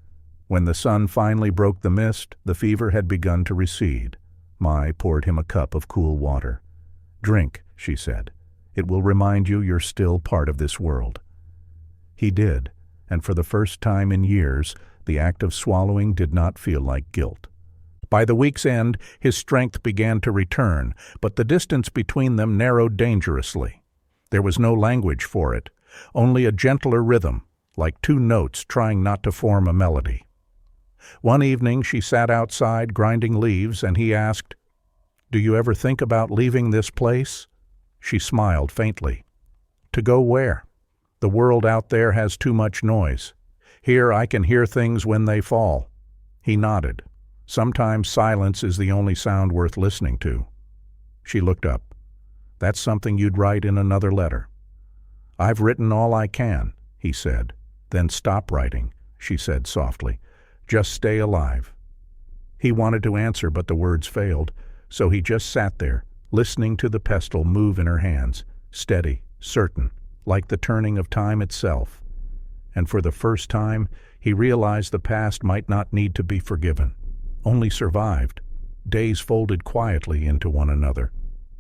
When the sun finally broke the mist, the fever had begun to recede. Mai poured him a cup of cool water. "Drink," she said. "It will remind you you're still part of this world." He did, and for the first time in years, the act of swallowing did not feel like guilt. By the week's end, his strength began to return, but the distance between them narrowed dangerously. There was no language for it, only a gentler rhythm, like two notes trying not to form a melody. One evening she sat outside grinding leaves, and he asked, "Do you ever think about leaving this place?" She smiled faintly. "To go where?" The world out there has too much noise. Here I can hear things when they fall." He nodded. "Sometimes silence is the only sound worth listening to." She looked up. "That's something you'd write in another letter." "I've written all I can," he said. "Then stop writing," she said softly. "Just stay alive." He wanted to answer, but the words failed, so he just sat there, listening to the pestle move in her hands, steady, certain, like the turning of time itself. And for the first time, he realized the past might not need to be forgiven, only survived. Days folded quietly into one another.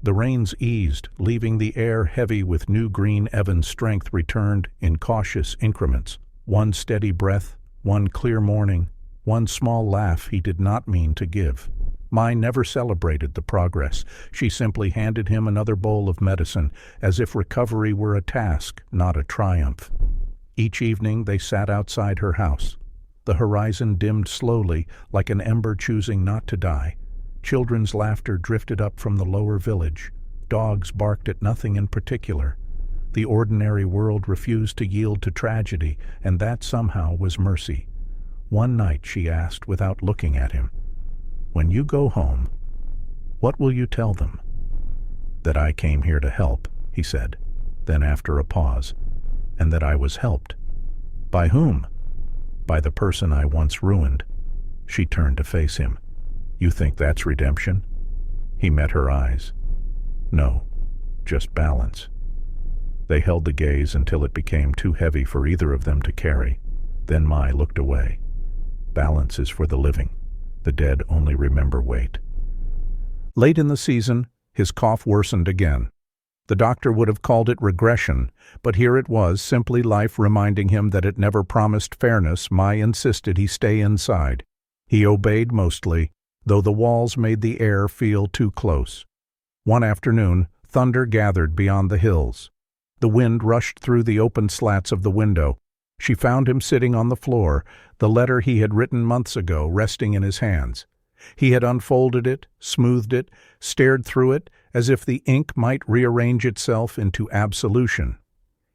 The rains eased, leaving the air heavy with new green. Evan's strength returned in cautious increments. One steady breath, one clear morning, one small laugh he did not mean to give. Mai never celebrated the progress. She simply handed him another bowl of medicine, as if recovery were a task, not a triumph. Each evening they sat outside her house. The horizon dimmed slowly, like an ember choosing not to die. Children's laughter drifted up from the lower village. Dogs barked at nothing in particular. The ordinary world refused to yield to tragedy, and that somehow was mercy. One night she asked without looking at him, "When you go home, what will you tell them?" "That I came here to help," he said. Then after a pause, "And that I was helped." "By whom?" "By the person I once ruined." She turned to face him. "You think that's redemption?" He met her eyes. "No, just balance." They held the gaze until it became too heavy for either of them to carry. Then Mai looked away. "Balance is for the living. The dead only remember weight." Late in the season, his cough worsened again. The doctor would have called it regression, but here it was, simply life reminding him that it never promised fairness. Mai insisted he stay inside. He obeyed mostly, though the walls made the air feel too close. One afternoon, thunder gathered beyond the hills. The wind rushed through the open slats of the window. She found him sitting on the floor, the letter he had written months ago resting in his hands. He had unfolded it, smoothed it, stared through it, as if the ink might rearrange itself into absolution.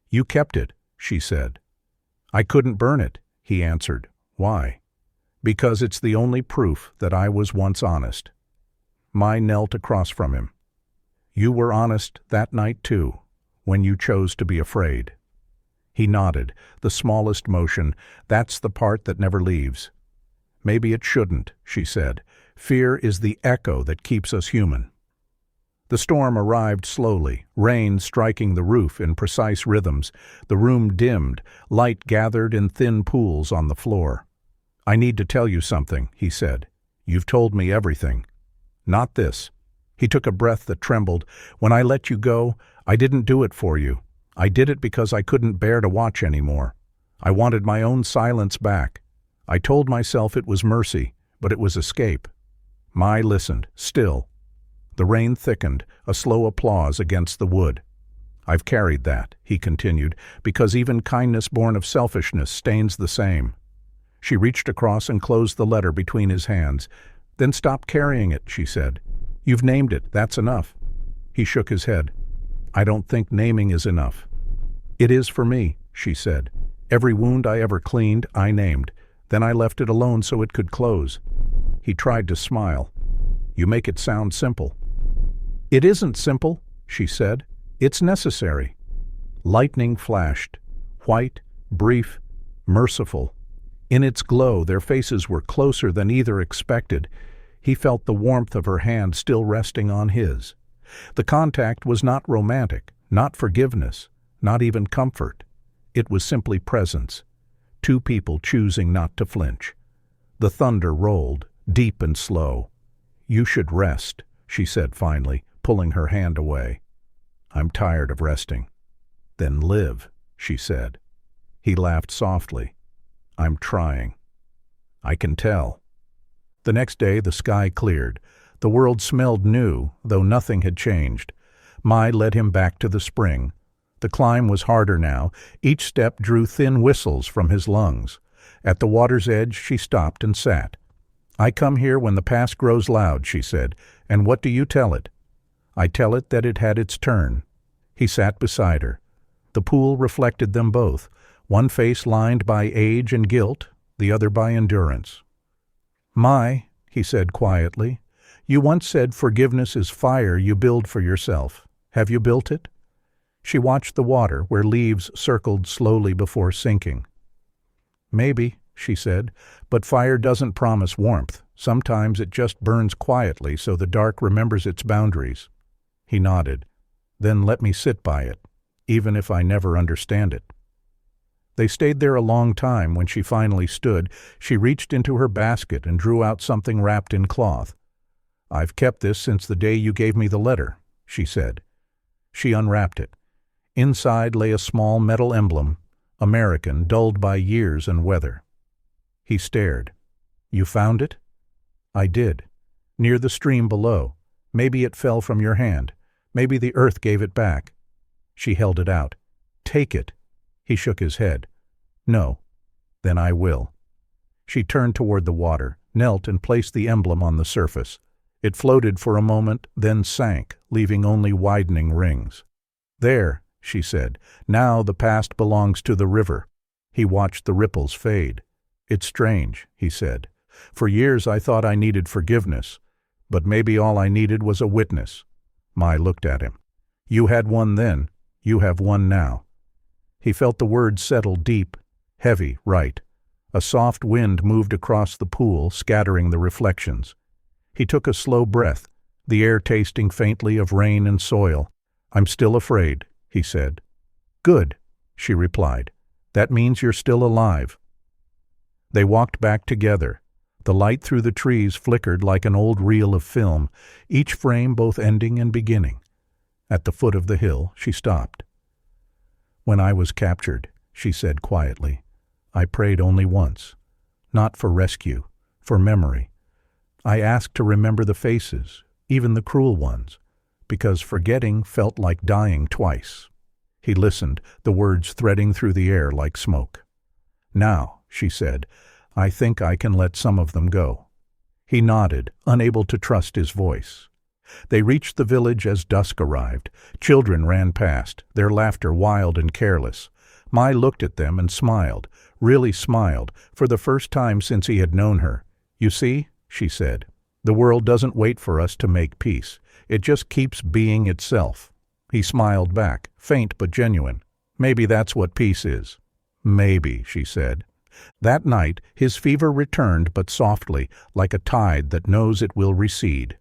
"You kept it," she said. "I couldn't burn it," he answered. "Why?" "Because it's the only proof that I was once honest." Mai knelt across from him. "You were honest that night too, when you chose to be afraid." He nodded, the smallest motion. "That's the part that never leaves." "Maybe it shouldn't," she said. "Fear is the echo that keeps us human." The storm arrived slowly, rain striking the roof in precise rhythms. The room dimmed, light gathered in thin pools on the floor. "I need to tell you something," he said. "You've told me everything." "Not this." He took a breath that trembled. "When I let you go, I didn't do it for you. I did it because I couldn't bear to watch anymore. I wanted my own silence back. I told myself it was mercy, but it was escape." Mai listened, still. The rain thickened, a slow applause against the wood. "I've carried that," he continued, "because even kindness born of selfishness stains the same." She reached across and closed the letter between his hands. "Then stop carrying it," she said. "You've named it, that's enough." He shook his head. "I don't think naming is enough." "It is for me," she said. "Every wound I ever cleaned, I named. Then I left it alone so it could close." He tried to smile. "You make it sound simple." "It isn't simple," she said. "It's necessary." Lightning flashed, white, brief, merciful. In its glow, their faces were closer than either expected. He felt the warmth of her hand still resting on his. The contact was not romantic, not forgiveness, not even comfort. It was simply presence. Two people choosing not to flinch. The thunder rolled, deep and slow. "You should rest," she said finally, pulling her hand away. "I'm tired of resting." "Then live," she said. He laughed softly. "I'm trying." "I can tell." The next day the sky cleared. The world smelled new, though nothing had changed. Mai led him back to the spring. The climb was harder now. Each step drew thin whistles from his lungs. At the water's edge she stopped and sat. "I come here when the past grows loud," she said. "And what do you tell it?" "I tell it that it had its turn." He sat beside her. The pool reflected them both, one face lined by age and guilt, the other by endurance. "My," he said quietly, "you once said forgiveness is fire you build for yourself. Have you built it?" She watched the water, where leaves circled slowly before sinking. "Maybe," she said, "but fire doesn't promise warmth. Sometimes it just burns quietly so the dark remembers its boundaries." He nodded. "Then let me sit by it, even if I never understand it." They stayed there a long time. When she finally stood, she reached into her basket and drew out something wrapped in cloth. "I've kept this since the day you gave me the letter," she said. She unwrapped it. Inside lay a small metal emblem, American, dulled by years and weather. He stared. "You found it?" "I did. Near the stream below. Maybe it fell from your hand. Maybe the earth gave it back." She held it out. "Take it." He shook his head. "No." "Then I will." She turned toward the water, knelt and placed the emblem on the surface. It floated for a moment, then sank, leaving only widening rings. "There," she said. "Now the past belongs to the river." He watched the ripples fade. "It's strange," he said. "For years I thought I needed forgiveness, but maybe all I needed was a witness." Mai looked at him. "You had one then. You have one now." He felt the words settle deep, heavy, right. A soft wind moved across the pool, scattering the reflections. He took a slow breath, the air tasting faintly of rain and soil. "I'm still afraid," he said. "Good," she replied. "That means you're still alive." They walked back together. The light through the trees flickered like an old reel of film, each frame both ending and beginning. At the foot of the hill, she stopped. "When I was captured," she said quietly, "I prayed only once. Not for rescue, for memory. I asked to remember the faces, even the cruel ones, because forgetting felt like dying twice." He listened, the words threading through the air like smoke. "Now," she said, "I think I can let some of them go." He nodded, unable to trust his voice. They reached the village as dusk arrived. Children ran past, their laughter wild and careless. Mai looked at them and smiled, really smiled, for the first time since he had known her. "You see," she said, "the world doesn't wait for us to make peace. It just keeps being itself." He smiled back, faint but genuine. "Maybe that's what peace is." "Maybe," she said. That night his fever returned, but softly, like a tide that knows it will recede.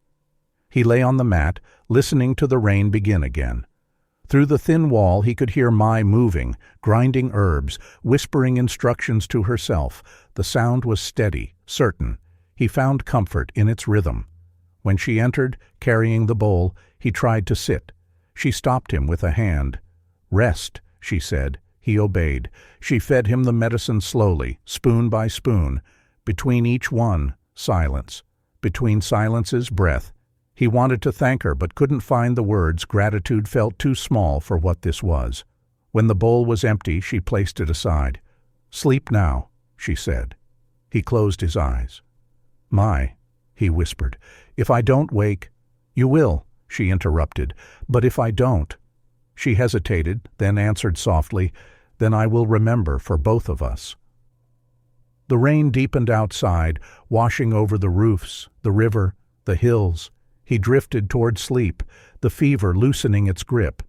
He lay on the mat, listening to the rain begin again. Through the thin wall he could hear Mai moving, grinding herbs, whispering instructions to herself. The sound was steady, certain. He found comfort in its rhythm. When she entered, carrying the bowl, he tried to sit. She stopped him with a hand. "Rest," she said. He obeyed. She fed him the medicine slowly, spoon by spoon. Between each one, silence. Between silences, breath. He wanted to thank her but couldn't find the words. Gratitude felt too small for what this was. When the bowl was empty, she placed it aside. "Sleep now," she said. He closed his eyes. "Mai," he whispered, "if I don't wake—" "You will," she interrupted, "but if I don't—" She hesitated, then answered softly, "Then I will remember for both of us." The rain deepened outside, washing over the roofs, the river, the hills. He drifted toward sleep, the fever loosening its grip.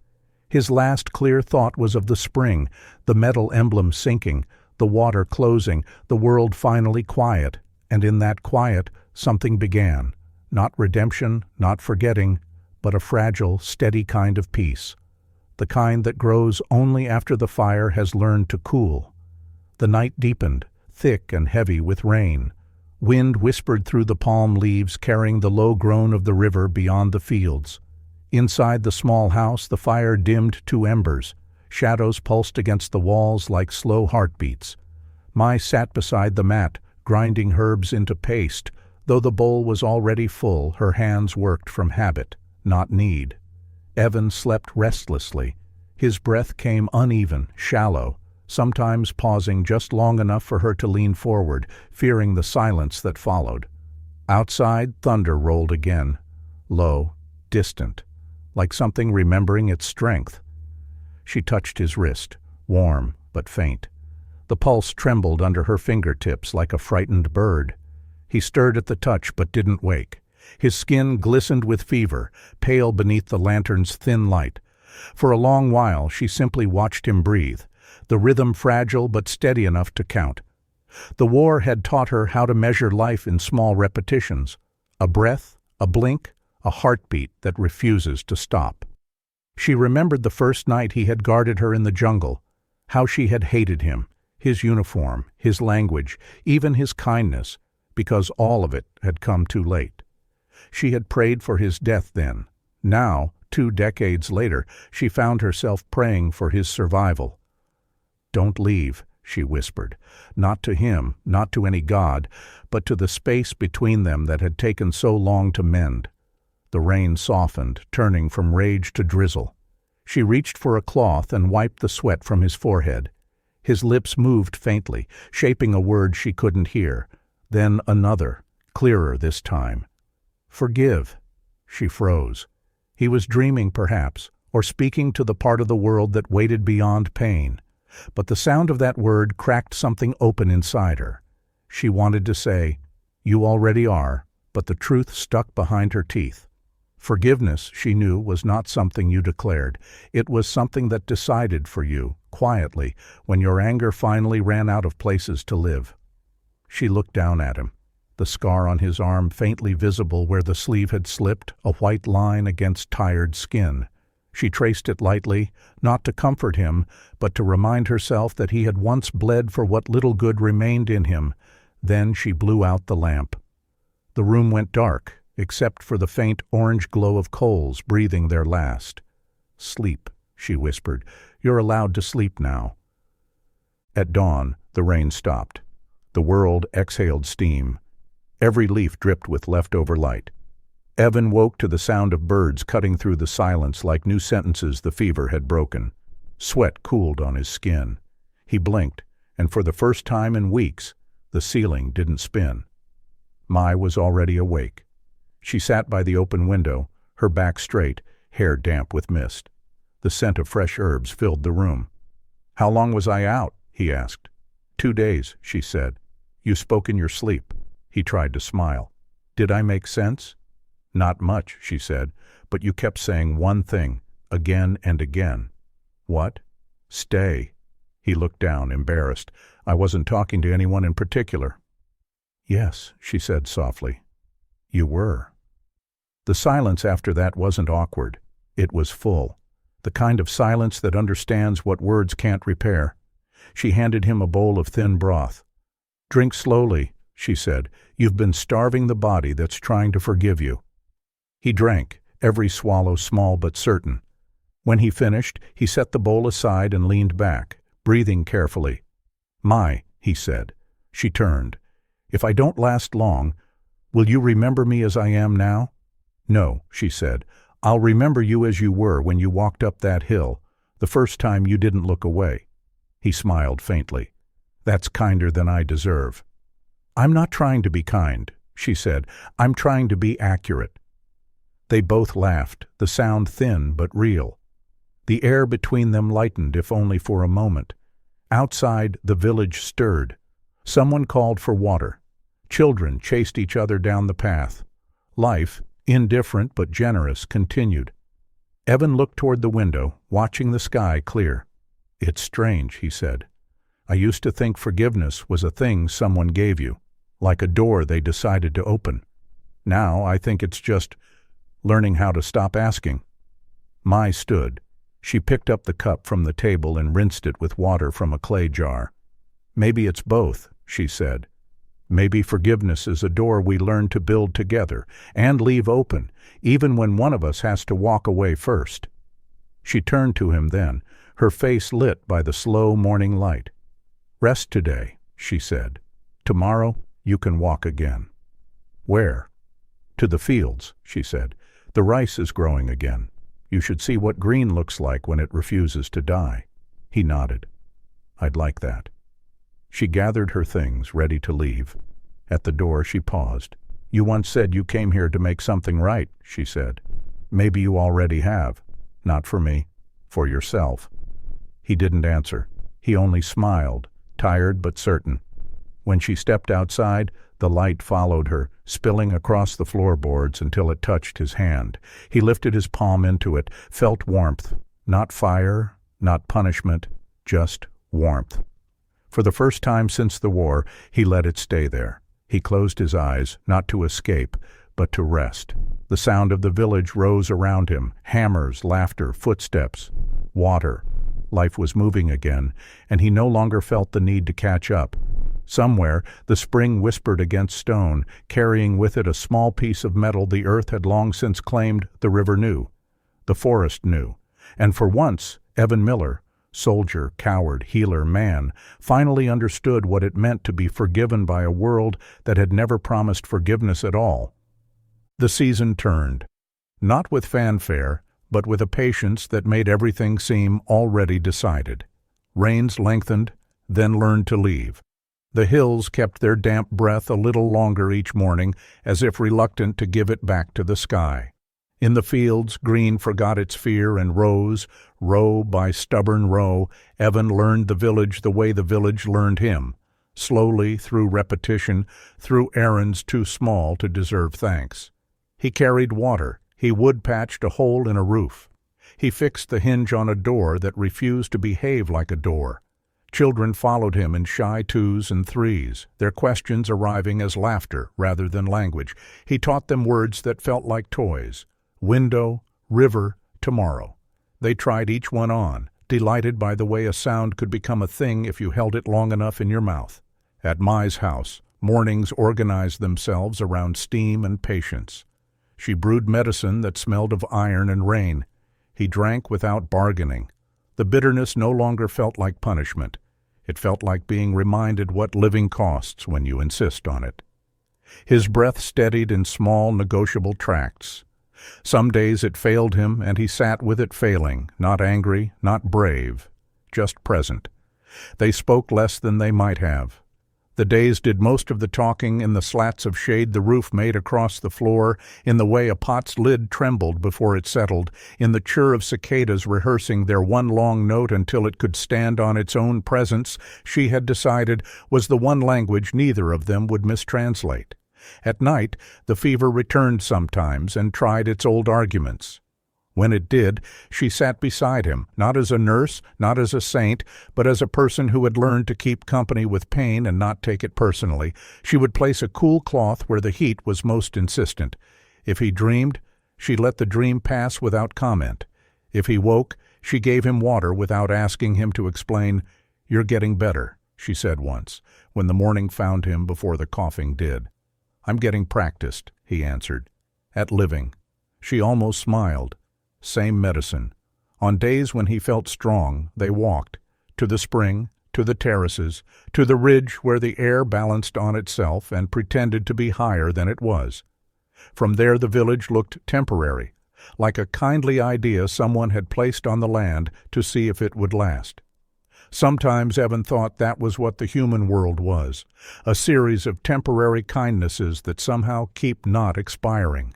His last clear thought was of the spring, the metal emblem sinking, the water closing, the world finally quiet, and in that quiet something began. Not redemption, not forgetting, but a fragile, steady kind of peace. The kind that grows only after the fire has learned to cool. The night deepened, thick and heavy with rain. Wind whispered through the palm leaves, carrying the low groan of the river beyond the fields. Inside the small house, the fire dimmed to embers. Shadows pulsed against the walls like slow heartbeats. Mai sat beside the mat, grinding herbs into paste. Though the bowl was already full, her hands worked from habit, not need. Evan slept restlessly. His breath came uneven, shallow, sometimes pausing just long enough for her to lean forward, fearing the silence that followed. Outside, thunder rolled again, low, distant, like something remembering its strength. She touched his wrist, warm but faint. The pulse trembled under her fingertips like a frightened bird. He stirred at the touch but didn't wake. His skin glistened with fever, pale beneath the lantern's thin light. For a long while she simply watched him breathe, the rhythm fragile but steady enough to count. The war had taught her how to measure life in small repetitions. A breath, a blink, a heartbeat that refuses to stop. She remembered the first night he had guarded her in the jungle, how she had hated him, his uniform, his language, even his kindness, because all of it had come too late. She had prayed for his death then. Now, 2 decades later, she found herself praying for his survival. "Don't leave," she whispered, not to him, not to any god, but to the space between them that had taken so long to mend. The rain softened, turning from rage to drizzle. She reached for a cloth and wiped the sweat from his forehead. His lips moved faintly, shaping a word she couldn't hear. Then another, clearer this time. "Forgive." She froze. He was dreaming, perhaps, or speaking to the part of the world that waited beyond pain. But the sound of that word cracked something open inside her. She wanted to say, "You already are," but the truth stuck behind her teeth. Forgiveness, she knew, was not something you declared. It was something that decided for you, quietly, when your anger finally ran out of places to live. She looked down at him, the scar on his arm faintly visible where the sleeve had slipped, a white line against tired skin. She traced it lightly, not to comfort him, but to remind herself that he had once bled for what little good remained in him. Then she blew out the lamp. The room went dark, except for the faint orange glow of coals breathing their last. "Sleep," she whispered. "You're allowed to sleep now." At dawn, the rain stopped. The world exhaled steam. Every leaf dripped with leftover light. Evan woke to the sound of birds cutting through the silence like new sentences the fever had broken. Sweat cooled on his skin. He blinked, and for the first time in weeks, the ceiling didn't spin. Mai was already awake. She sat by the open window, her back straight, hair damp with mist. The scent of fresh herbs filled the room. "How long was I out?" he asked. 2 days, she said. "You spoke in your sleep." He tried to smile. "Did I make sense?" "Not much," she said, "but you kept saying one thing, again and again." "What?" "Stay." He looked down, embarrassed. "I wasn't talking to anyone in particular." "Yes," she said softly. "You were." The silence after that wasn't awkward. It was full. The kind of silence that understands what words can't repair. She handed him a bowl of thin broth. "Drink slowly," she said. "You've been starving the body that's trying to forgive you." He drank, every swallow small but certain. When he finished, he set the bowl aside and leaned back, breathing carefully. "Mai," he said. She turned. "If I don't last long, will you remember me as I am now?" "No," she said. "I'll remember you as you were when you walked up that hill, the first time you didn't look away." He smiled faintly. "That's kinder than I deserve." "I'm not trying to be kind," she said. "I'm trying to be accurate." They both laughed, the sound thin but real. The air between them lightened, if only for a moment. Outside, the village stirred. Someone called for water. Children chased each other down the path. Life, indifferent but generous, continued. Evan looked toward the window, watching the sky clear. "It's strange," he said. "I used to think forgiveness was a thing someone gave you, like a door they decided to open. Now I think it's just learning how to stop asking." Mai stood. She picked up the cup from the table and rinsed it with water from a clay jar. "Maybe it's both," she said. "Maybe forgiveness is a door we learn to build together and leave open, even when one of us has to walk away first." She turned to him then, her face lit by the slow morning light. "Rest today," she said. "Tomorrow you can walk again." "Where?" "To the fields," she said. "The rice is growing again. You should see what green looks like when it refuses to die." He nodded. "I'd like that." She gathered her things, ready to leave. At the door she paused. "You once said you came here to make something right," she said. "Maybe you already have. Not for me. For yourself." He didn't answer. He only smiled, tired but certain. When she stepped outside, the light followed her, spilling across the floorboards until it touched his hand. He lifted his palm into it, felt warmth. Not fire, not punishment, just warmth. For the first time since the war, he let it stay there. He closed his eyes, not to escape, but to rest. The sound of the village rose around him, hammers, laughter, footsteps, water. Life was moving again, and he no longer felt the need to catch up. Somewhere, the spring whispered against stone, carrying with it a small piece of metal the earth had long since claimed the river knew. The forest knew. And for once, Evan Miller, soldier, coward, healer, man, finally understood what it meant to be forgiven by a world that had never promised forgiveness at all. The season turned, not with fanfare, but with a patience that made everything seem already decided. Rains lengthened, then learned to leave. The hills kept their damp breath a little longer each morning, as if reluctant to give it back to the sky. In the fields, green forgot its fear and rose, row by stubborn row. Evan learned the village the way the village learned him, slowly, through repetition, through errands too small to deserve thanks. He carried water. He wood-patched a hole in a roof. He fixed the hinge on a door that refused to behave like a door. Children followed him in shy twos and threes, their questions arriving as laughter rather than language. He taught them words that felt like toys. Window, river, tomorrow. They tried each one on, delighted by the way a sound could become a thing if you held it long enough in your mouth. At Mai's house, mornings organized themselves around steam and patience. She brewed medicine that smelled of iron and rain. He drank without bargaining. The bitterness no longer felt like punishment. It felt like being reminded what living costs when you insist on it. His breath steadied in small, negotiable tracts. Some days it failed him, and he sat with it failing, not angry, not brave, just present. They spoke less than they might have. The days did most of the talking in the slats of shade the roof made across the floor, in the way a pot's lid trembled before it settled, in the chirr of cicadas rehearsing their one long note until it could stand on its own presence, she had decided was the one language neither of them would mistranslate. At night, the fever returned sometimes and tried its old arguments. When it did, she sat beside him, not as a nurse, not as a saint, but as a person who had learned to keep company with pain and not take it personally. She would place a cool cloth where the heat was most insistent. If he dreamed, she let the dream pass without comment. If he woke, she gave him water without asking him to explain. "You're getting better," she said once, when the morning found him before the coughing did. "I'm getting practiced," he answered, "at living." She almost smiled. Same medicine. On days when he felt strong, they walked, to the spring, to the terraces, to the ridge where the air balanced on itself and pretended to be higher than it was. From there the village looked temporary, like a kindly idea someone had placed on the land to see if it would last. Sometimes Evan thought that was what the human world was, a series of temporary kindnesses that somehow keep not expiring.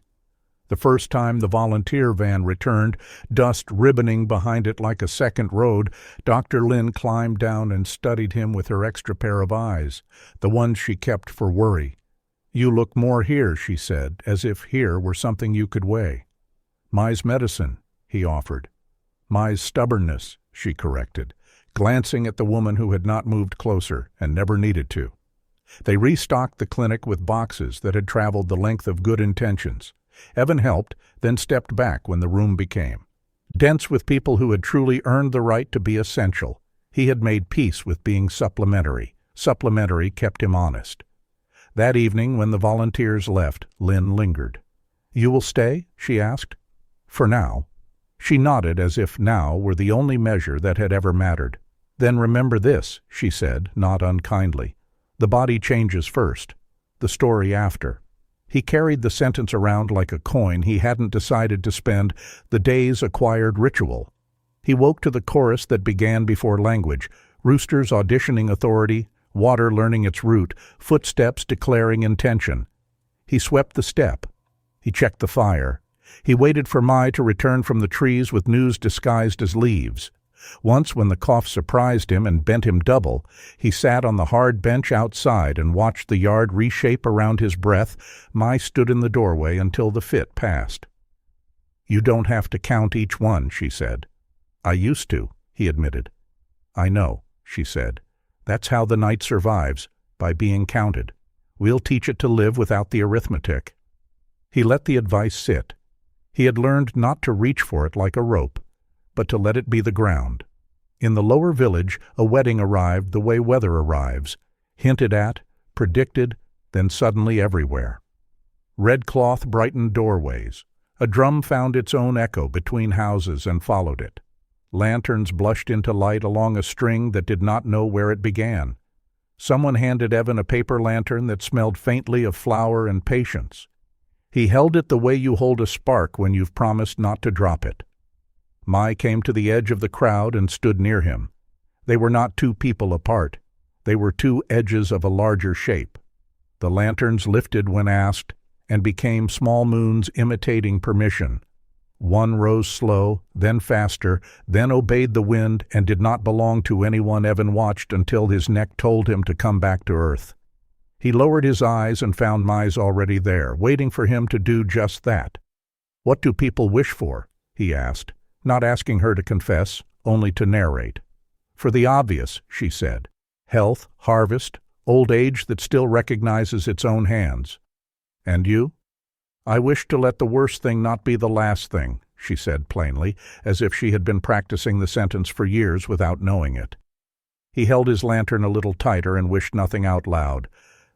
The first time the volunteer van returned, dust ribboning behind it like a second road, Dr. Lynn climbed down and studied him with her extra pair of eyes, the ones she kept for worry. "You look more here," she said, as if here were something you could weigh. "Mai's medicine," he offered. "Mai's stubbornness," she corrected, glancing at the woman who had not moved closer and never needed to. They restocked the clinic with boxes that had traveled the length of good intentions. Evan helped, then stepped back when the room became dense with people who had truly earned the right to be essential. He had made peace with being supplementary. Supplementary kept him honest. That evening, when the volunteers left, Lynn lingered. "You will stay?" she asked. "For now." She nodded as if now were the only measure that had ever mattered. "Then remember this," she said, not unkindly. "The body changes first, the story after." He carried the sentence around like a coin he hadn't decided to spend, the day's acquired ritual. He woke to the chorus that began before language, roosters auditioning authority, water learning its route, footsteps declaring intention. He swept the step. He checked the fire. He waited for Mai to return from the trees with news disguised as leaves. Once, when the cough surprised him and bent him double, he sat on the hard bench outside and watched the yard reshape around his breath. Mai stood in the doorway until the fit passed. "You don't have to count each one," she said. "I used to," he admitted. "I know," she said. "That's how the night survives, by being counted. We'll teach it to live without the arithmetic." He let the advice sit. He had learned not to reach for it like a rope, but to let it be the ground. In the lower village, a wedding arrived the way weather arrives, hinted at, predicted, then suddenly everywhere. Red cloth brightened doorways. A drum found its own echo between houses and followed it. Lanterns blushed into light along a string that did not know where it began. Someone handed Evan a paper lantern that smelled faintly of flour and patience. He held it the way you hold a spark when you've promised not to drop it. Mai came to the edge of the crowd and stood near him. They were not two people apart. They were two edges of a larger shape. The lanterns lifted when asked and became small moons imitating permission. One rose slow, then faster, then obeyed the wind and did not belong to anyone. Evan watched until his neck told him to come back to earth. He lowered his eyes and found Mai's already there, waiting for him to do just that. "What do people wish for?" he asked, not asking her to confess, only to narrate. "For the obvious," she said. "Health, harvest, old age that still recognizes its own hands." "And you?" "I wish to let the worst thing not be the last thing," she said plainly, as if she had been practicing the sentence for years without knowing it. He held his lantern a little tighter and wished nothing out loud.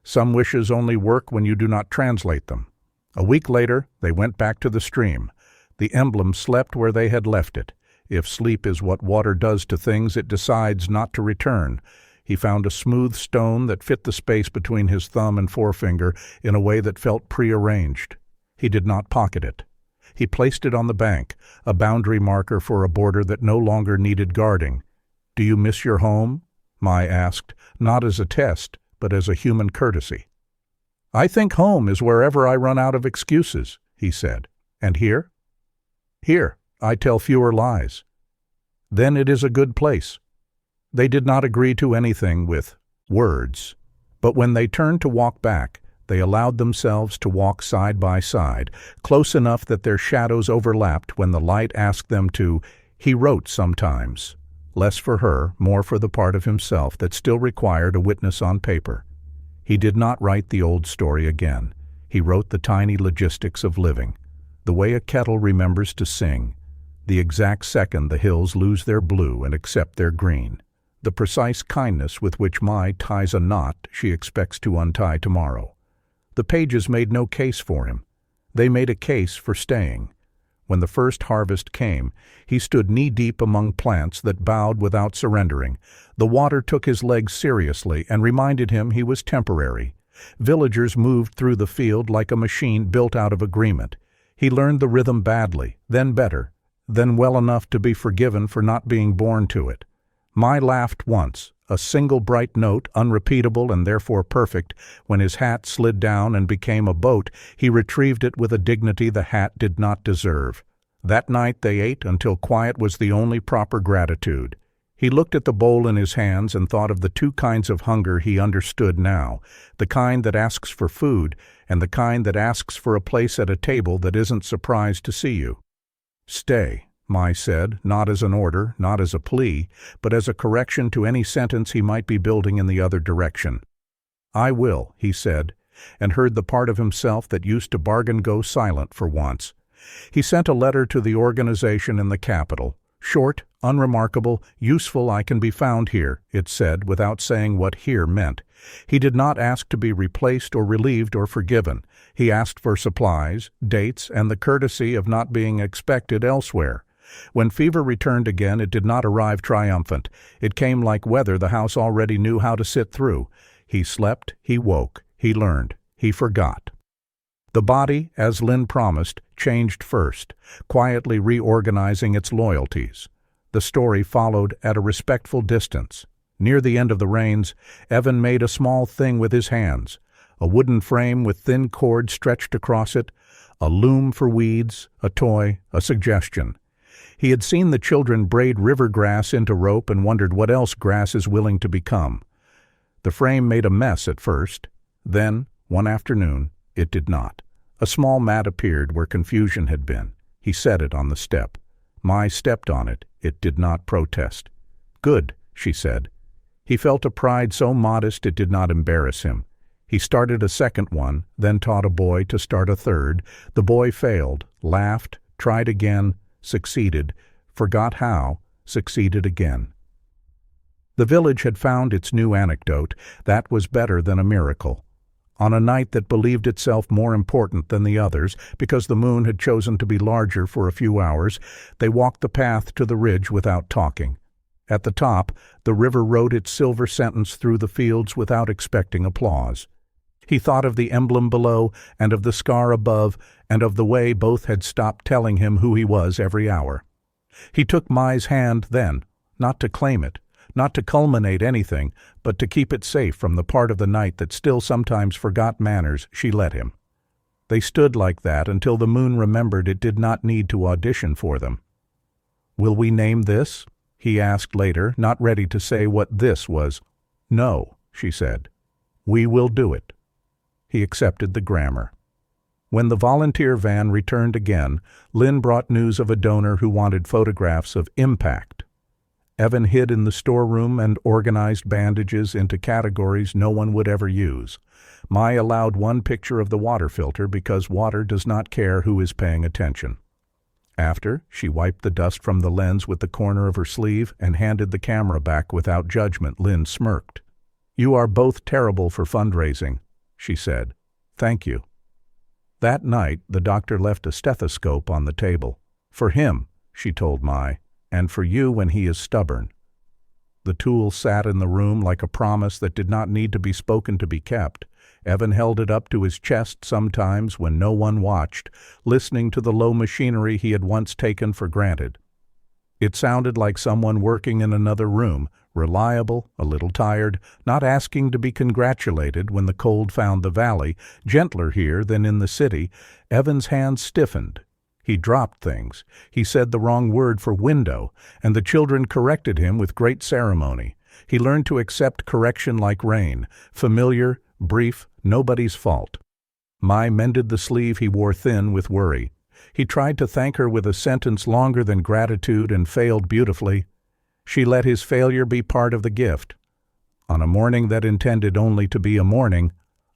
Some wishes only work when you do not translate them. A week later, they went back to the stream. The emblem slept where they had left it. If sleep is what water does to things, it decides not to return. He found a smooth stone that fit the space between his thumb and forefinger in a way that felt prearranged. He did not pocket it. He placed it on the bank, a boundary marker for a border that no longer needed guarding. "Do you miss your home?" Mai asked, not as a test, but as a human courtesy. "I think home is wherever I run out of excuses," he said. "And here?" "Here, I tell fewer lies." "Then it is a good place." They did not agree to anything with words, but when they turned to walk back, they allowed themselves to walk side by side, close enough that their shadows overlapped when the light asked them to. He wrote sometimes, less for her, more for the part of himself that still required a witness on paper. He did not write the old story again. He wrote the tiny logistics of living, the way a kettle remembers to sing, the exact second the hills lose their blue and accept their green, the precise kindness with which Mai ties a knot she expects to untie tomorrow. The pages made no case for him. They made a case for staying. When the first harvest came, he stood knee-deep among plants that bowed without surrendering. The water took his legs seriously and reminded him he was temporary. Villagers moved through the field like a machine built out of agreement. He learned the rhythm badly, then better, then well enough to be forgiven for not being born to it. Mai laughed once, a single bright note, unrepeatable and therefore perfect. When his hat slid down and became a boat, he retrieved it with a dignity the hat did not deserve. That night they ate until quiet was the only proper gratitude. He looked at the bowl in his hands and thought of the two kinds of hunger he understood now, the kind that asks for food and the kind that asks for a place at a table that isn't surprised to see you. "Stay," Mai said, not as an order, not as a plea, but as a correction to any sentence he might be building in the other direction. "I will," he said, and heard the part of himself that used to bargain go silent for once. He sent a letter to the organization in the capital. "Short, unremarkable, useful. I can be found here," it said, without saying what here meant. He did not ask to be replaced or relieved or forgiven. He asked for supplies, dates, and the courtesy of not being expected elsewhere. When fever returned again, it did not arrive triumphant. It came like weather the house already knew how to sit through. He slept, he woke, he learned, he forgot. The body, as Lynn promised, changed first, quietly reorganizing its loyalties. The story followed at a respectful distance. Near the end of the rains, Evan made a small thing with his hands, a wooden frame with thin cord stretched across it, a loom for weeds, a toy, a suggestion. He had seen the children braid river grass into rope and wondered what else grass is willing to become. The frame made a mess at first. Then, one afternoon, it did not. A small mat appeared where confusion had been. He set it on the step. Mai stepped on it. It did not protest. "Good," she said. He felt a pride so modest it did not embarrass him. He started a second one, then taught a boy to start a third. The boy failed, laughed, tried again, succeeded, forgot how, succeeded again. The village had found its new anecdote. That was better than a miracle. On a night that believed itself more important than the others, because the moon had chosen to be larger for a few hours, they walked the path to the ridge without talking. At the top, the river wrote its silver sentence through the fields without expecting applause. He thought of the emblem below, and of the scar above, and of the way both had stopped telling him who he was every hour. He took Mai's hand then, not to claim it, not to culminate anything, but to keep it safe from the part of the night that still sometimes forgot manners she let him. They stood like that until the moon remembered it did not need to audition for them. "Will we name this?" he asked later, not ready to say what this was. "No," she said. "We will do it." He accepted the grammar. When the volunteer van returned again, Lynn brought news of a donor who wanted photographs of impact. Evan hid in the storeroom and organized bandages into categories no one would ever use. Mai allowed one picture of the water filter because water does not care who is paying attention. After, she wiped the dust from the lens with the corner of her sleeve and handed the camera back without judgment. Lynn smirked. "You are both terrible for fundraising," she said. "Thank you." That night, the doctor left a stethoscope on the table. "For him," she told Mai, "and for you when he is stubborn." The tool sat in the room like a promise that did not need to be spoken to be kept. Evan held it up to his chest sometimes when no one watched, listening to the low machinery he had once taken for granted. It sounded like someone working in another room, reliable, a little tired, not asking to be congratulated when the cold found the valley, gentler here than in the city. Evan's hands stiffened. He dropped things. He said the wrong word for window, and the children corrected him with great ceremony. He learned to accept correction like rain, familiar, brief, nobody's fault. Mai mended the sleeve he wore thin with worry. He tried to thank her with a sentence longer than gratitude and failed beautifully. She let his failure be part of the gift. On a morning that intended only to be a morning,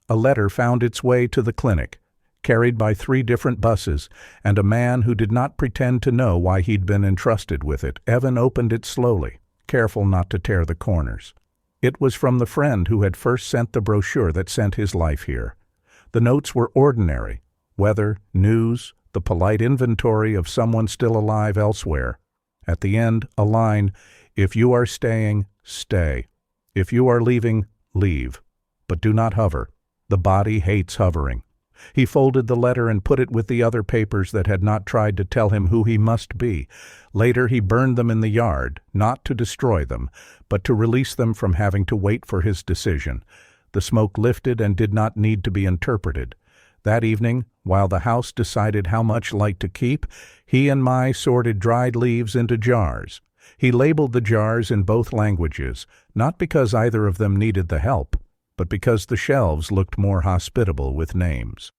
a letter found its way to the clinic, carried by 3 different buses, and a man who did not pretend to know why he'd been entrusted with it. Evan opened it slowly, careful not to tear the corners. It was from the friend who had first sent the brochure that sent his life here. The notes were ordinary: weather, news, the polite inventory of someone still alive elsewhere. At the end, a line: "If you are staying, stay. If you are leaving, leave. But do not hover. The body hates hovering." He folded the letter and put it with the other papers that had not tried to tell him who he must be. Later he burned them in the yard, not to destroy them, but to release them from having to wait for his decision. The smoke lifted and did not need to be interpreted. That evening, while the house decided how much light to keep, he and Mai sorted dried leaves into jars. He labeled the jars in both languages, not because either of them needed the help, but because the shelves looked more hospitable with names.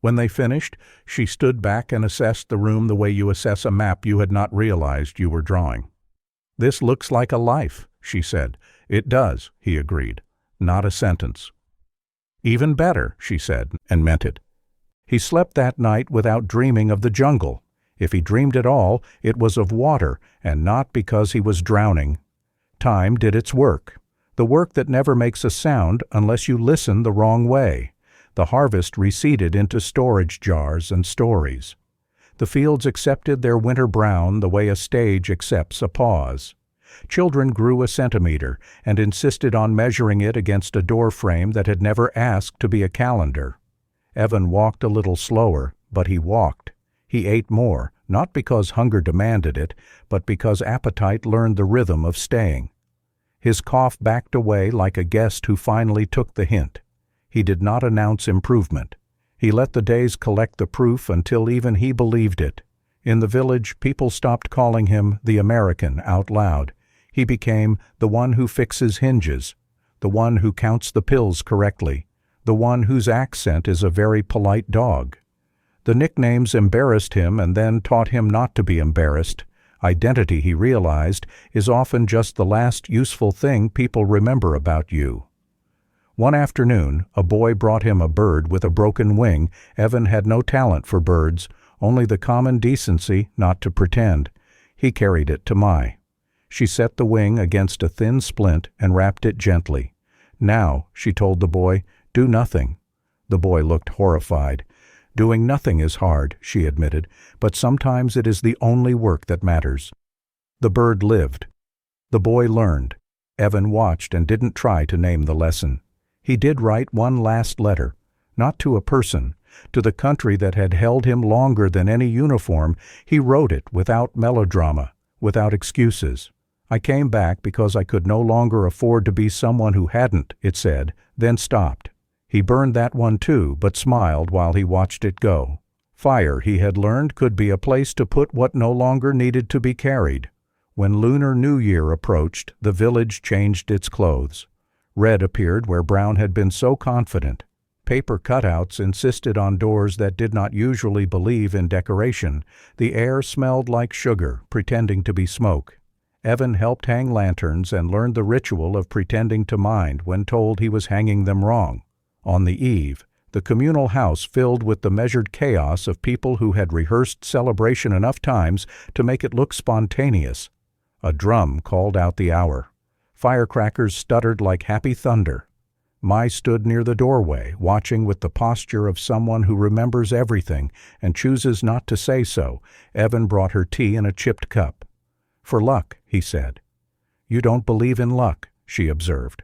When they finished, she stood back and assessed the room the way you assess a map you had not realized you were drawing. "This looks like a life," she said. "It does," he agreed. "Not a sentence." "Even better," she said, and meant it. He slept that night without dreaming of the jungle. If he dreamed at all, it was of water, and not because he was drowning. Time did its work. The work that never makes a sound unless you listen the wrong way. The harvest receded into storage jars and stories. The fields accepted their winter brown the way a stage accepts a pause. Children grew a centimeter and insisted on measuring it against a door frame that had never asked to be a calendar. Evan walked a little slower, but he walked. He ate more, not because hunger demanded it, but because appetite learned the rhythm of staying. His cough backed away like a guest who finally took the hint. He did not announce improvement. He let the days collect the proof until even he believed it. In the village, people stopped calling him the American out loud. He became the one who fixes hinges, the one who counts the pills correctly, the one whose accent is a very polite dog. The nicknames embarrassed him and then taught him not to be embarrassed. Identity, he realized, is often just the last useful thing people remember about you. One afternoon, a boy brought him a bird with a broken wing. Evan had no talent for birds, only the common decency not to pretend. He carried it to Mai. She set the wing against a thin splint and wrapped it gently. "Now," she told the boy, "do nothing." The boy looked horrified. "Doing nothing is hard," she admitted, "but sometimes it is the only work that matters." The bird lived. The boy learned. Evan watched and didn't try to name the lesson. He did write one last letter, not to a person, to the country that had held him longer than any uniform. He wrote it without melodrama, without excuses. "I came back because I could no longer afford to be someone who hadn't," it said, then stopped. He burned that one too, but smiled while he watched it go. Fire, he had learned, could be a place to put what no longer needed to be carried. When Lunar New Year approached, the village changed its clothes. Red appeared where brown had been so confident. Paper cutouts insisted on doors that did not usually believe in decoration. The air smelled like sugar, pretending to be smoke. Evan helped hang lanterns and learned the ritual of pretending to mind when told he was hanging them wrong. On the eve, the communal house filled with the measured chaos of people who had rehearsed celebration enough times to make it look spontaneous. A drum called out the hour. Firecrackers stuttered like happy thunder. Mai stood near the doorway, watching with the posture of someone who remembers everything and chooses not to say so. Evan brought her tea in a chipped cup. "For luck," he said. "You don't believe in luck," she observed.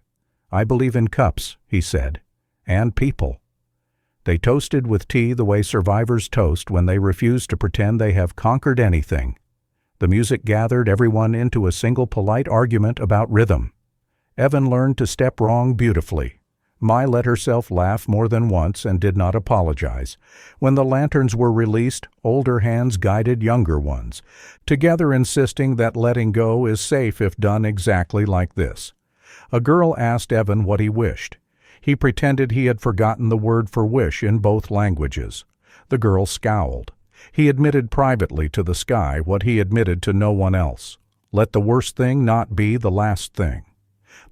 "I believe in cups," he said, "and people." They toasted with tea the way survivors toast when they refuse to pretend they have conquered anything. The music gathered everyone into a single polite argument about rhythm. Evan learned to step wrong beautifully. Mai let herself laugh more than once and did not apologize. When the lanterns were released, older hands guided younger ones, together insisting that letting go is safe if done exactly like this. A girl asked Evan what he wished. He pretended he had forgotten the word for wish in both languages. The girl scowled. He admitted privately to the sky what he admitted to no one else. Let the worst thing not be the last thing.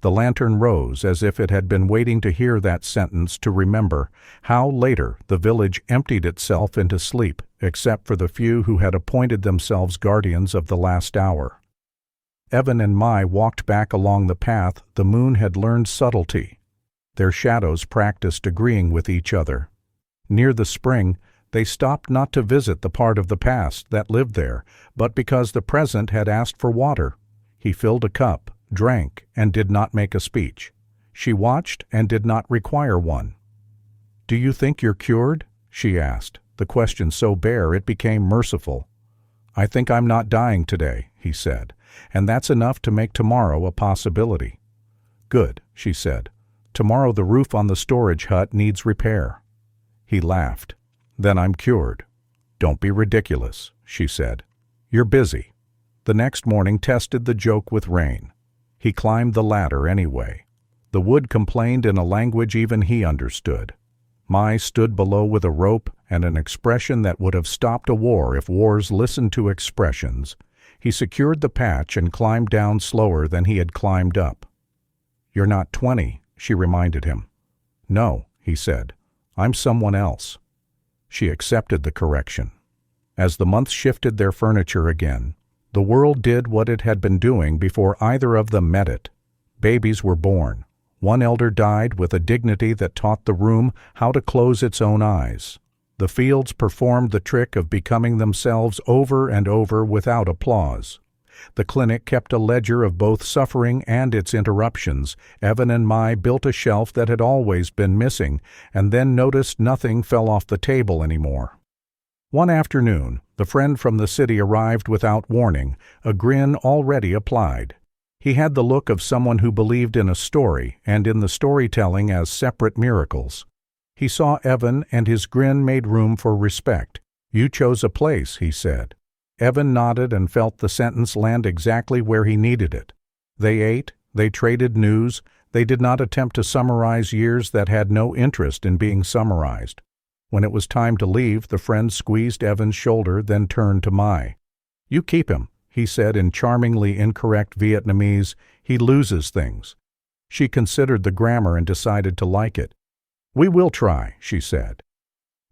The lantern rose as if it had been waiting to hear that sentence to remember how later the village emptied itself into sleep, except for the few who had appointed themselves guardians of the last hour. Evan and Mai walked back along the path. The moon had learned subtlety. Their shadows practiced agreeing with each other. Near the spring, they stopped not to visit the part of the past that lived there, but because the present had asked for water. He filled a cup, drank, and did not make a speech. She watched and did not require one. "Do you think you're cured?" she asked, the question so bare it became merciful. "I think I'm not dying today," he said, "and that's enough to make tomorrow a possibility." "Good," she said. "Tomorrow the roof on the storage hut needs repair." He laughed. "Then I'm cured." "Don't be ridiculous," she said. "You're busy." The next morning tested the joke with rain. He climbed the ladder anyway. The wood complained in a language even he understood. Mai stood below with a rope and an expression that would have stopped a war if wars listened to expressions. He secured the patch and climbed down slower than he had climbed up. "You're not 20, she reminded him. "No," he said. "I'm someone else." She accepted the correction. As the months shifted their furniture again, the world did what it had been doing before either of them met it. Babies were born. One elder died with a dignity that taught the room how to close its own eyes. The fields performed the trick of becoming themselves over and over without applause. The clinic kept a ledger of both suffering and its interruptions. Evan and Mai built a shelf that had always been missing, and then noticed nothing fell off the table anymore. One afternoon, the friend from the city arrived without warning, a grin already applied. He had the look of someone who believed in a story and in the storytelling as separate miracles. He saw Evan, and his grin made room for respect. "You chose a place," he said. Evan nodded and felt the sentence land exactly where he needed it. They ate, they traded news, they did not attempt to summarize years that had no interest in being summarized. When it was time to leave, the friend squeezed Evan's shoulder, then turned to Mai. "You keep him," he said in charmingly incorrect Vietnamese. "He loses things." She considered the grammar and decided to like it. "We will try," she said.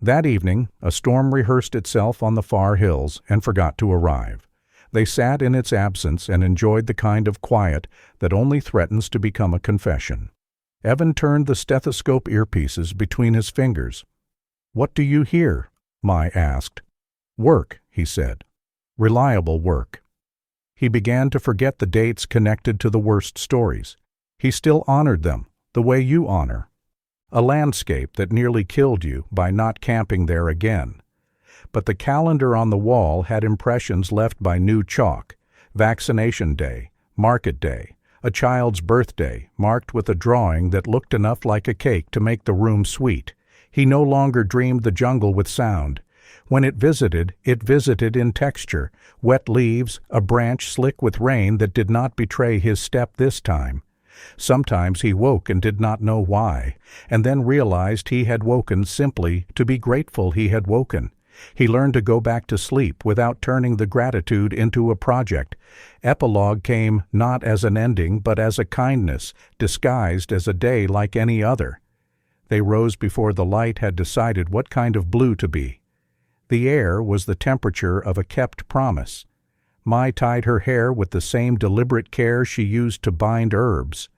That evening, a storm rehearsed itself on the far hills and forgot to arrive. They sat in its absence and enjoyed the kind of quiet that only threatens to become a confession. Evan turned the stethoscope earpieces between his fingers. "What do you hear?" Mai asked. "Work," he said. "Reliable work." He began to forget the dates connected to the worst stories. He still honored them, the way you honor. A landscape that nearly killed you by not camping there again. But the calendar on the wall had impressions left by new chalk: vaccination day, market day, a child's birthday, marked with a drawing that looked enough like a cake to make the room sweet. He no longer dreamed the jungle with sound. When it visited in texture: wet leaves, a branch slick with rain that did not betray his step this time. Sometimes he woke and did not know why, and then realized he had woken simply to be grateful he had woken. He learned to go back to sleep without turning the gratitude into a project. Epilogue came not as an ending but as a kindness, disguised as a day like any other. They rose before the light had decided what kind of blue to be. The air was the temperature of a kept promise. Mai tied her hair with the same deliberate care she used to bind herbs.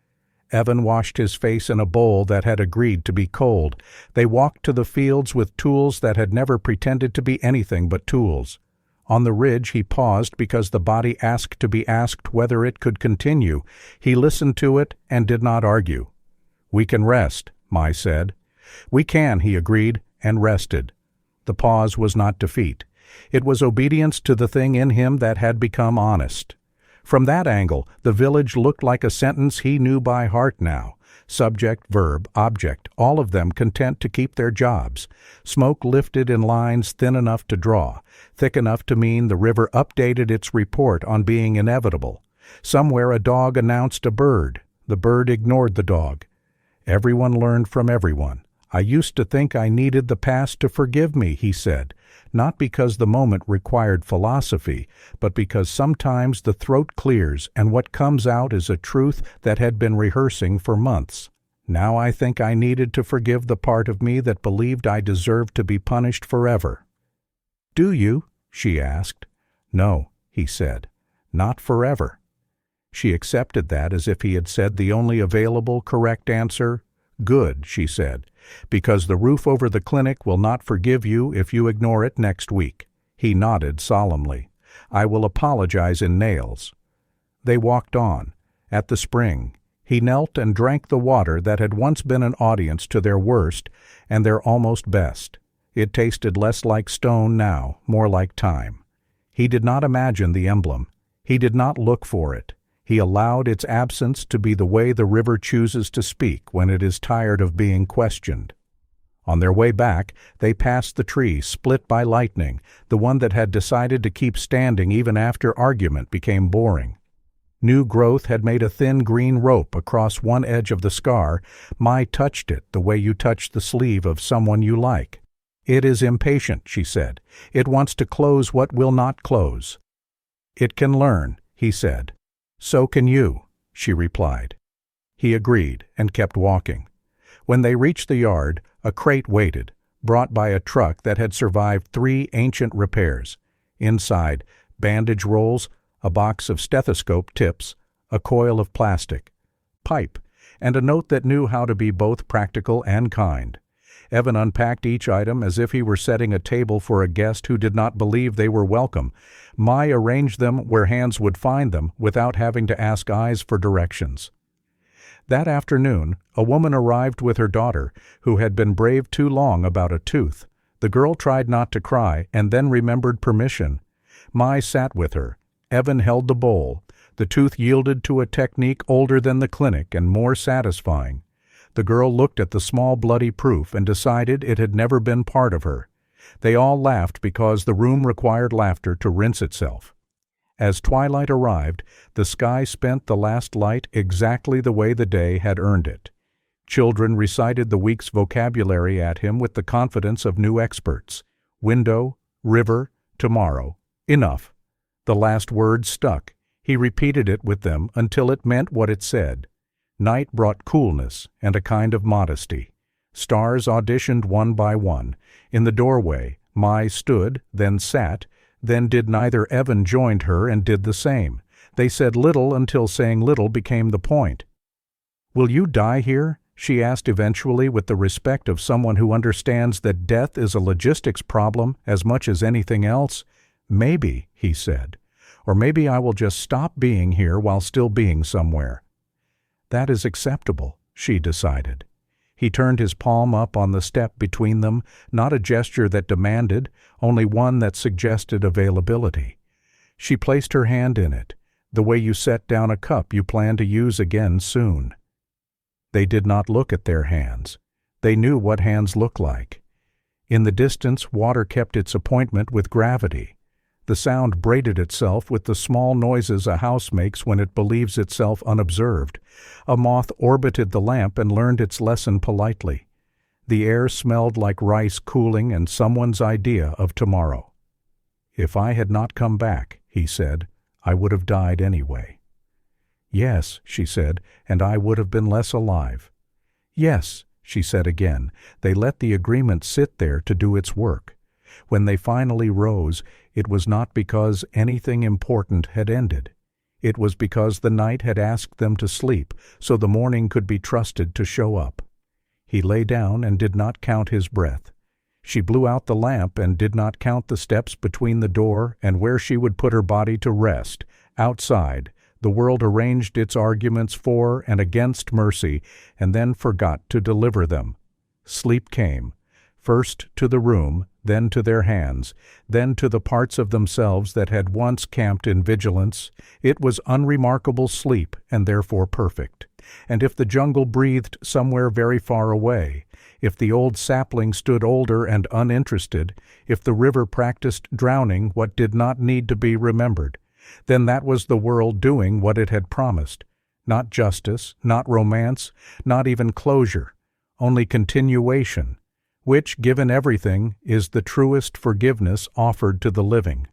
Evan washed his face in a bowl that had agreed to be cold. They walked to the fields with tools that had never pretended to be anything but tools. On the ridge he paused because the body asked to be asked whether it could continue. He listened to it and did not argue. "We can rest," Mai said. "We can," he agreed, and rested. The pause was not defeat. It was obedience to the thing in him that had become honest. From that angle, the village looked like a sentence he knew by heart now. Subject, verb, object, all of them content to keep their jobs. Smoke lifted in lines thin enough to draw, thick enough to mean the river updated its report on being inevitable. Somewhere a dog announced a bird. The bird ignored the dog. Everyone learned from everyone. "I used to think I needed the past to forgive me," he said, not because the moment required philosophy, but because sometimes the throat clears and what comes out is a truth that had been rehearsing for months. "Now I think I needed to forgive the part of me that believed I deserved to be punished forever." "Do you?" she asked. "No," he said, "not forever." She accepted that as if he had said the only available correct answer. "Good," she said, "because the roof over the clinic will not forgive you if you ignore it next week." He nodded solemnly. "I will apologize in nails." They walked on. At the spring, he knelt and drank the water that had once been an audience to their worst and their almost best. It tasted less like stone now, more like time. He did not imagine the emblem. He did not look for it. He allowed its absence to be the way the river chooses to speak when it is tired of being questioned. On their way back, they passed the tree split by lightning, the one that had decided to keep standing even after argument became boring. New growth had made a thin green rope across one edge of the scar. Mai touched it the way you touch the sleeve of someone you like. "It is impatient," she said. "It wants to close what will not close." "It can learn," he said. "So can you," she replied. He agreed and kept walking. When they reached the yard, a crate waited, brought by a truck that had survived 3 ancient repairs. Inside, bandage rolls, a box of stethoscope tips, a coil of plastic, pipe, and a note that knew how to be both practical and kind. Evan unpacked each item as if he were setting a table for a guest who did not believe they were welcome. Mai arranged them where hands would find them without having to ask eyes for directions. That afternoon, a woman arrived with her daughter, who had been brave too long about a tooth. The girl tried not to cry and then remembered permission. Mai sat with her. Evan held the bowl. The tooth yielded to a technique older than the clinic and more satisfying. The girl looked at the small bloody proof and decided it had never been part of her. They all laughed because the room required laughter to rinse itself. As twilight arrived, the sky spent the last light exactly the way the day had earned it. Children recited the week's vocabulary at him with the confidence of new experts. Window, river, tomorrow. Enough. The last word stuck. He repeated it with them until it meant what it said. Night brought coolness and a kind of modesty. Stars auditioned one by one. In the doorway, Mai stood, then sat, then did neither. Evan joined her and did the same. They said little until saying little became the point. "Will you die here?" she asked eventually, with the respect of someone who understands that death is a logistics problem as much as anything else. "Maybe," he said. "Or maybe I will just stop being here while still being somewhere." That is acceptable, she decided. He turned his palm up on the step between them, not a gesture that demanded, only one that suggested availability. She placed her hand in it, the way you set down a cup you plan to use again soon. They did not look at their hands. They knew what hands look like. In the distance, water kept its appointment with gravity. The sound braided itself with the small noises a house makes when it believes itself unobserved. A moth orbited the lamp and learned its lesson politely. The air smelled like rice cooling and someone's idea of tomorrow. "If I had not come back," he said, "I would have died anyway." "Yes," she said, "and I would have been less alive." "Yes," she said again. They let the agreement sit there to do its work. When they finally rose, it was not because anything important had ended. It was because the night had asked them to sleep, so the morning could be trusted to show up. He lay down and did not count his breath. She blew out the lamp and did not count the steps between the door and where she would put her body to rest. Outside, the world arranged its arguments for and against mercy and then forgot to deliver them. Sleep came, first to the room, then to their hands, then to the parts of themselves that had once camped in vigilance. It was unremarkable sleep and therefore perfect. And if the jungle breathed somewhere very far away, if the old sapling stood older and uninterested, if the river practiced drowning what did not need to be remembered, then that was the world doing what it had promised. Not justice, not romance, not even closure, only continuation, which, given everything, is the truest forgiveness offered to the living.